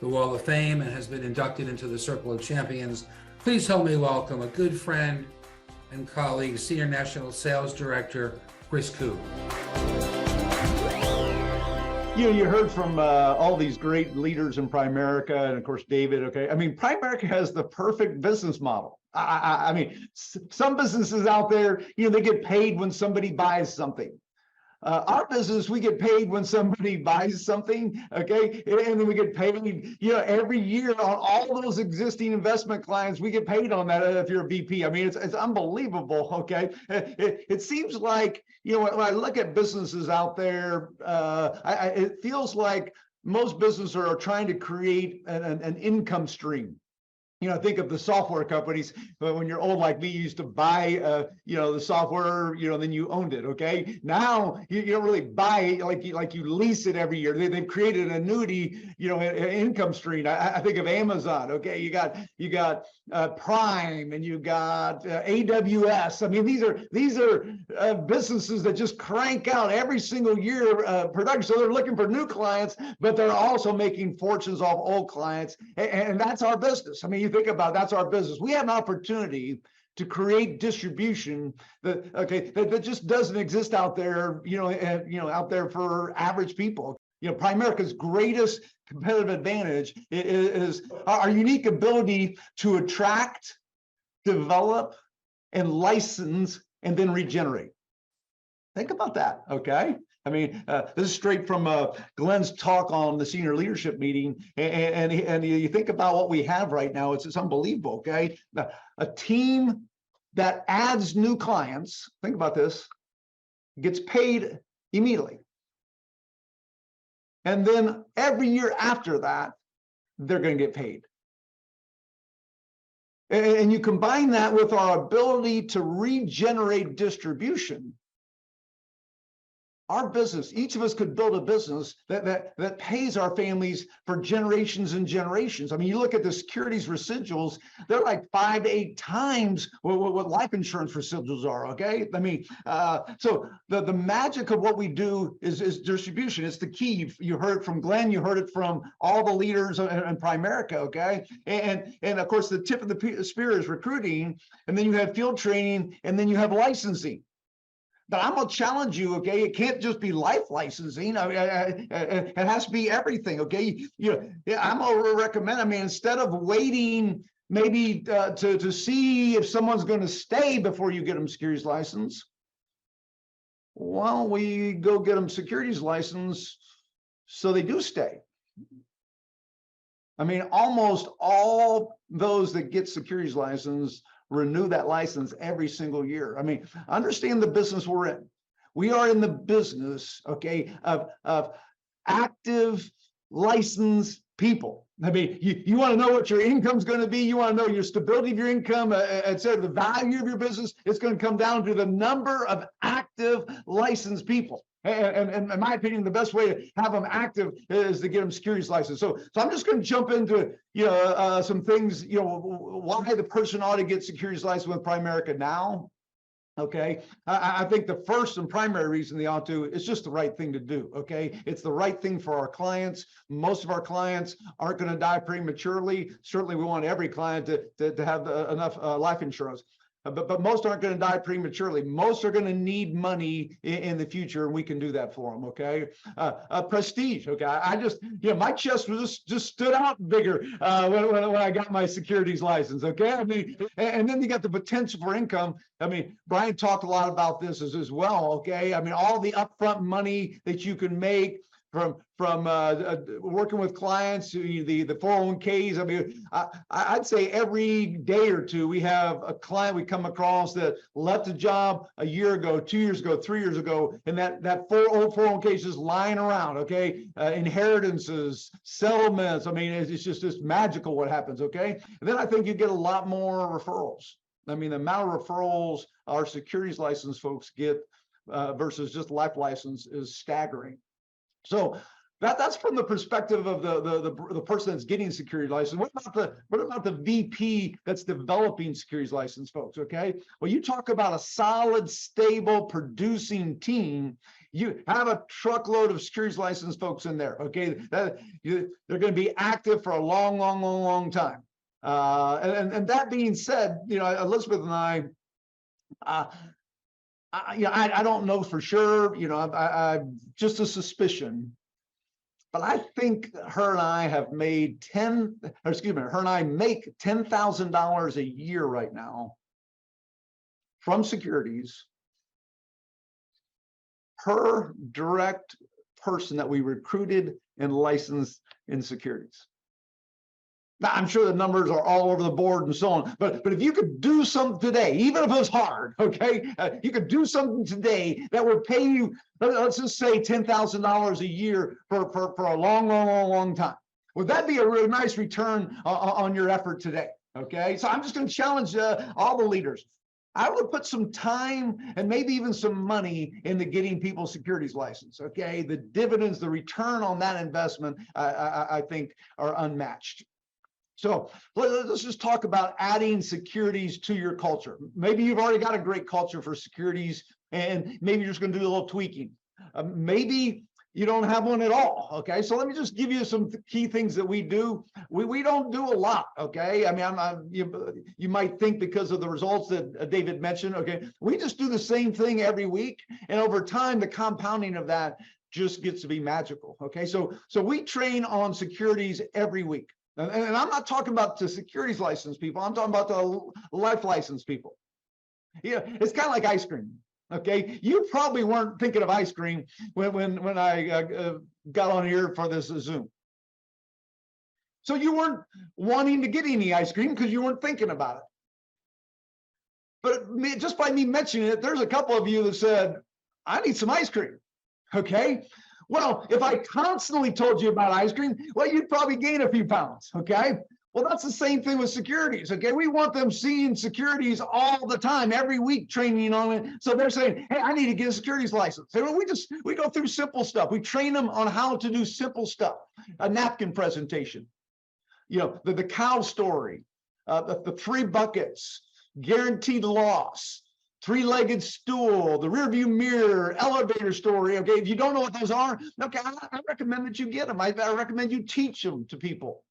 the Wall of Fame, and has been inducted into the Circle of Champions. Please help me welcome a good friend and colleague, Senior National Sales Director, Chris Koob. You heard from all these great leaders in Primerica, and of course, David, okay? I mean, Primerica has the perfect business model. I mean, some businesses out there, they get paid when somebody buys something. Our business, we get paid when somebody buys something, okay? And then we get paid, every year on all those existing investment clients, we get paid on that if you're a VP. I mean, it's unbelievable, okay? It seems like, when I look at businesses out there, it feels like most businesses are trying to create an income stream. Think of the software companies, but when you're old like me, you used to buy, the software, then you owned it. Okay. Now you don't really buy it like you lease it every year. They've created an annuity, an income stream. I think of Amazon. Okay. You got Prime, and you got AWS. I mean, these are businesses that just crank out every single year production. So they're looking for new clients, but they're also making fortunes off old clients. And that's our business. I mean, you think about it, that's our business. We have an opportunity to create distribution that just doesn't exist out there, out there for average people. Primerica's greatest competitive advantage is our unique ability to attract, develop, and license, and then regenerate. Think about that, okay? I mean, this is straight from Glenn's talk on the senior leadership meeting, and you think about what we have right now, it's unbelievable, okay? A team that adds new clients, think about this, gets paid immediately. And then every year after that, they're going to get paid. And you combine that with our ability to regenerate distribution. Our business, each of us could build a business that pays our families for generations and generations. I mean, you look at the securities residuals, they're like 5 to 8 times what life insurance residuals are, okay? I mean, so the magic of what we do is distribution. It's the key. You heard it from Glenn, you heard it from all the leaders in Primerica, okay? And of course, the tip of the spear is recruiting, and then you have field training, and then you have licensing. But I'm gonna challenge you, okay? It can't just be life licensing. I mean, it has to be everything, okay? I'm gonna recommend. I mean, instead of waiting maybe to see if someone's going to stay before you get them securities license, well, we go get them securities license so they do stay. I mean, almost all those that get securities license renew that license every single year. I mean, understand the business we're in. We are in the business, okay, of active licensed people. I mean, you want to know what your income's going to be. You want to know your stability of your income, et cetera, the value of your business. It's going to come down to the number of active licensed people. And in my opinion, the best way to have them active is to get them securities license. So I'm just going to jump into some things, why the person ought to get securities license with Primerica now. Okay, I think the first and primary reason they ought to, it's just the right thing to do. Okay, it's the right thing for our clients. Most of our clients aren't going to die prematurely. Certainly, we want every client to have enough life insurance. But most aren't going to die prematurely. Most are going to need money in the future, and we can do that for them. Okay, prestige. Okay, I just, my chest was just stood out bigger when I got my securities license. Okay, I mean, and then you got the potential for income. I mean, Brian talked a lot about this as well. Okay, I mean, all the upfront money that you can make from working with clients, the 401ks. I mean, I'd say every day or two we have a client we come across that left a job a year ago, 2 years ago, 3 years ago, and that old 401k is just lying around. Okay, inheritances, settlements. I mean, it's just magical what happens. Okay, and then I think you get a lot more referrals. I mean, the amount of referrals our securities license folks get versus just life license is staggering. So that's from the perspective of the person that's getting securities license. What about the VP that's developing securities license, folks? Okay, well, you talk about a solid, stable, producing team. You have a truckload of securities license folks in there. Okay, they're going to be active for a long time. And that being said, Elizabeth and I don't know for sure, I just a suspicion, but I think her and I have made her and I make $10,000 a year right now from securities. Her direct person that we recruited and licensed in securities. Now, I'm sure the numbers are all over the board and so on, but if you could do something today, even if it's hard, okay, you could do something today that would pay you, let's just say $10,000 a year for a long time. Would that be a really nice return on your effort today? Okay, so I'm just going to challenge all the leaders. I would put some time and maybe even some money into getting people securities license. Okay, the dividends, the return on that investment, I think are unmatched. So let's just talk about adding securities to your culture. Maybe you've already got a great culture for securities, and maybe you're just going to do a little tweaking. Maybe you don't have one at all. Okay, so let me just give you some key things that we do. We don't do a lot. Okay, I mean, you might think because of the results that David mentioned. Okay, we just do the same thing every week, and over time, the compounding of that just gets to be magical. Okay, so we train on securities every week. And I'm not talking about the securities license people. I'm talking about the life license people. Yeah, it's kind of like ice cream. Okay, you probably weren't thinking of ice cream when I got on here for this Zoom. So you weren't wanting to get any ice cream because you weren't thinking about it. But just by me mentioning it, there's a couple of you that said, "I need some ice cream." Okay. Well, if I constantly told you about ice cream, well, you'd probably gain a few pounds, okay? Well, that's the same thing with securities, okay? We want them seeing securities all the time, every week training on it. So they're saying, hey, I need to get a securities license. So we go through simple stuff. We train them on how to do simple stuff, a napkin presentation, the cow story, the 3 buckets, guaranteed loss, 3-legged stool, the rear view mirror, elevator story. Okay, if you don't know what those are, okay, I recommend that you get them. I recommend you teach them to people.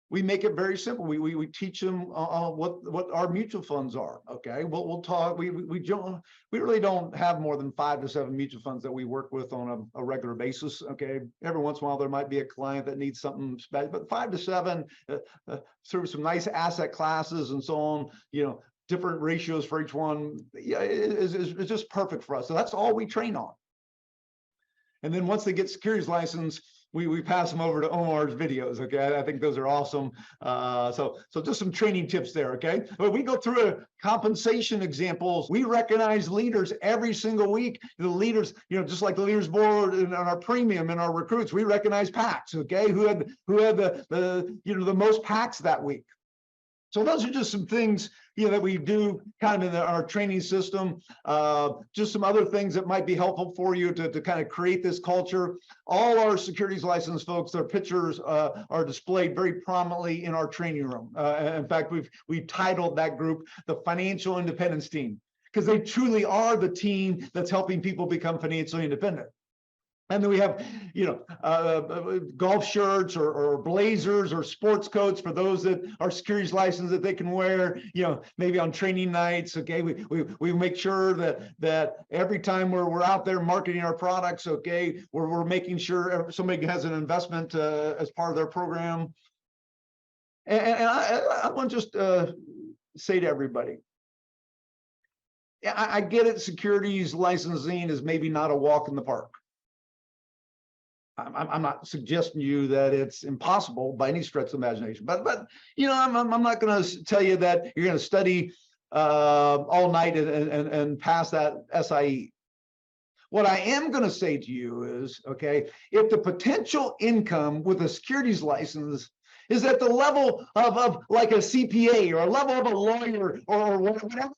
We make it very simple. We teach them what our mutual funds are. Okay, we'll talk. We really don't have more than 5 to 7 mutual funds that we work with on a regular basis. Okay, every once in a while there might be a client that needs something special, but 5 to 7 sort of some nice asset classes and so on. Different ratios for each one. Yeah, it's just perfect for us. So that's all we train on. And then once they get securities license, we pass them over to Omar's videos. Okay, I think those are awesome. So just some training tips there. Okay, but we go through a compensation examples. We recognize leaders every single week. The leaders, just like the leaders board and our premium and our recruits, we recognize PACs. Okay, who had the most PACs that week. So those are just some things, that we do kind of in our training system. Just some other things that might be helpful for you to kind of create this culture. All our securities license folks, their pictures are displayed very prominently in our training room. In fact, we've titled that group the Financial Independence Team, because they truly are the team that's helping people become financially independent. And then we have, golf shirts or blazers or sports coats for those that are securities licensed that they can wear, maybe on training nights. Okay, we make sure that every time we're out there marketing our products, okay, we're making sure somebody has an investment as part of their program. And I want to just say to everybody, I get it. Securities licensing is maybe not a walk in the park. I'm not suggesting to you that it's impossible by any stretch of imagination, but I'm not going to tell you that you're going to study all night and pass that SIE. What I am going to say to you is, okay, if the potential income with a securities license is at the level of like a CPA or a level of a lawyer or whatever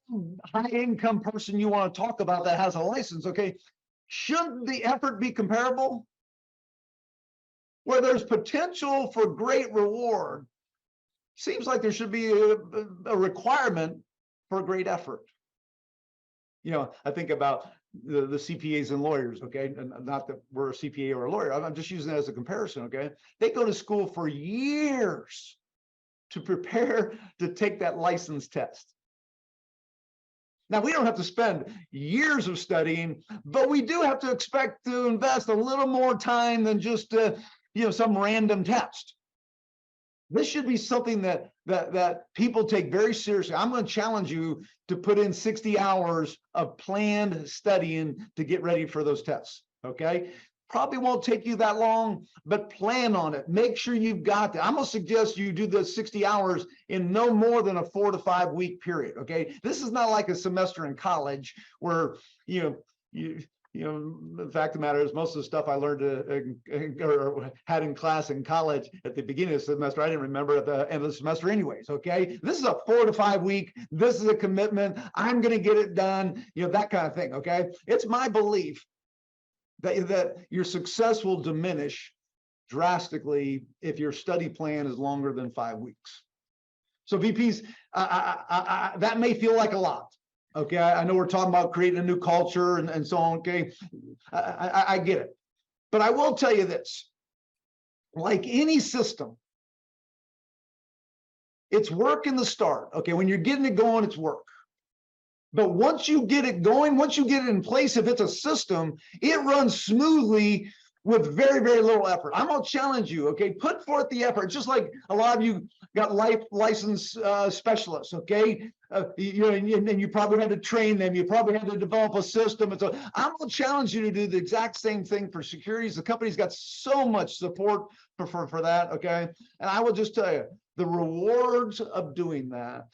high income person you want to talk about that has a license, okay, should the effort be comparable? Where there's potential for great reward, seems like there should be a requirement for great effort. I think about the CPAs and lawyers, okay? And not that we're a CPA or a lawyer. I'm just using that as a comparison, okay? They go to school for years to prepare to take that license test. Now, we don't have to spend years of studying, but we do have to expect to invest a little more time than just some random test. This should be something that people take very seriously. I'm going to challenge you to put in 60 hours of planned studying to get ready for those tests. Okay, probably won't take you that long, but plan on it. Make sure you've got that. I'm going to suggest you do the 60 hours in no more than a 4 to 5 week period. Okay, this is not like a semester in college where the fact of the matter is most of the stuff I learned or had in class in college at the beginning of the semester, I didn't remember at the end of the semester anyways, okay? This is a 4 to 5 week, this is a commitment, I'm gonna get it done, that kind of thing, okay? It's my belief that your success will diminish drastically if your study plan is longer than 5 weeks. So VPs, that may feel like a lot. Okay, I know we're talking about creating a new culture and so on, okay? I get it. But I will tell you this, like any system, it's work in the start, okay? When you're getting it going, it's work. But once you get it going, once you get it in place, if it's a system, it runs smoothly with very, very little effort. I'm gonna challenge you, okay? Put forth the effort, just like a lot of you got life license specialists, okay? And you probably had to train them, you probably had to develop a system. And so I'm gonna challenge you to do the exact same thing for securities. The company's got so much support for that, okay? And I will just tell you, the rewards of doing that,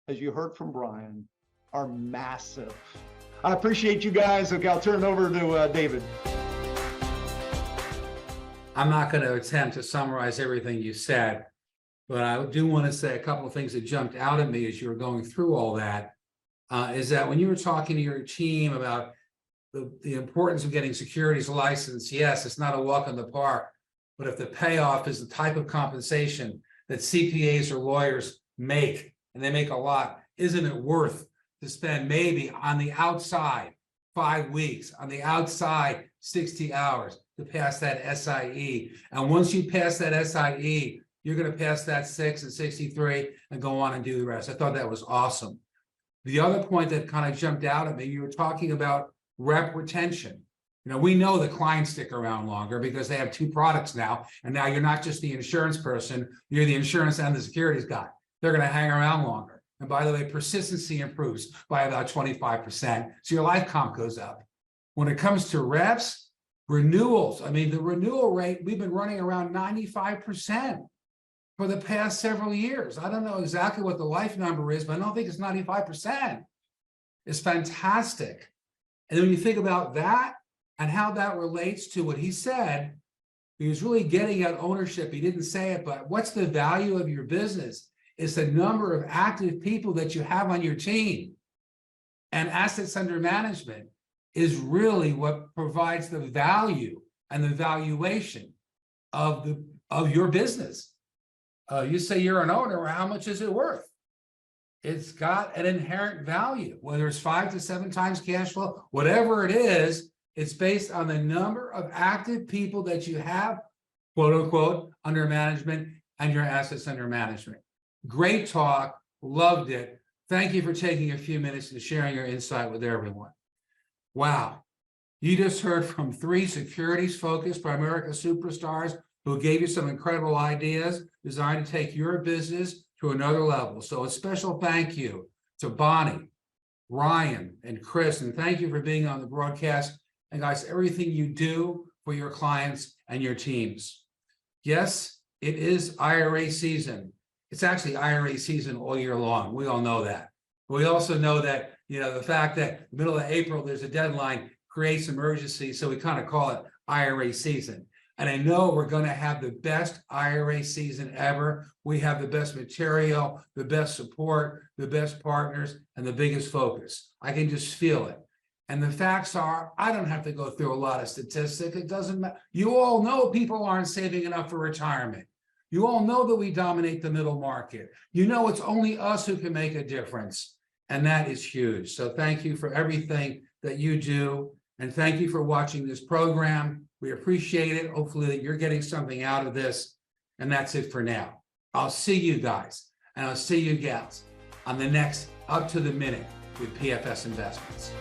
as you heard from Brian, are massive. I appreciate you guys. Okay, I'll turn it over to David. I'm not going to attempt to summarize everything you said, but I do want to say a couple of things that jumped out at me as you were going through all that, is that when you were talking to your team about the importance of getting securities license, yes, it's not a walk in the park, but if the payoff is the type of compensation that CPAs or lawyers make, and they make a lot, isn't it worth to spend maybe on the outside 5 weeks, on the outside 60 hours to pass that SIE? And once you pass that SIE, you're going to pass that 6 and 63 and go on and do the rest. I thought that was awesome. The other point that kind of jumped out at me, you were talking about rep retention. We know the clients stick around longer because they have 2 products now. And now you're not just the insurance person, you're the insurance and the securities guy. They're going to hang around longer. And by the way, persistency improves by about 25%. So your life comp goes up. When it comes to reps, renewals, I mean, the renewal rate, we've been running around 95% for the past several years. I don't know exactly what the life number is, but I don't think it's 95%. It's fantastic. And then when you think about that and how that relates to what he said, he was really getting at ownership. He didn't say it, but what's the value of your business It's the number of active people that you have on your team. And assets under management is really what provides the value and the valuation of your business. You say you're an owner, how much is it worth? It's got an inherent value, whether it's 5 to 7 times cash flow, whatever it is, it's based on the number of active people that you have, quote unquote, under management and your assets under management. Great talk, loved it. Thank you for taking a few minutes and sharing your insight with everyone. Wow, you just heard from 3 securities-focused Primerica superstars who gave you some incredible ideas designed to take your business to another level. So a special thank you to Bonnie, Ryan, and Chris, and thank you for being on the broadcast. And guys, everything you do for your clients and your teams. Yes, it is IRA season. It's actually IRA season all year long. We all know that. We also know that, the fact that middle of April, there's a deadline creates emergency. So we kind of call it IRA season. And I know we're going to have the best IRA season ever. We have the best material, the best support, the best partners, and the biggest focus. I can just feel it. And the facts are, I don't have to go through a lot of statistics. It doesn't matter. You all know people aren't saving enough for retirement. You all know that we dominate the middle market. You know it's only us who can make a difference. And that is huge. So thank you for everything that you do. And thank you for watching this program. We appreciate it. Hopefully that you're getting something out of this. And that's it for now. I'll see you guys and I'll see you gals on the next Up to the Minute with PFS Investments.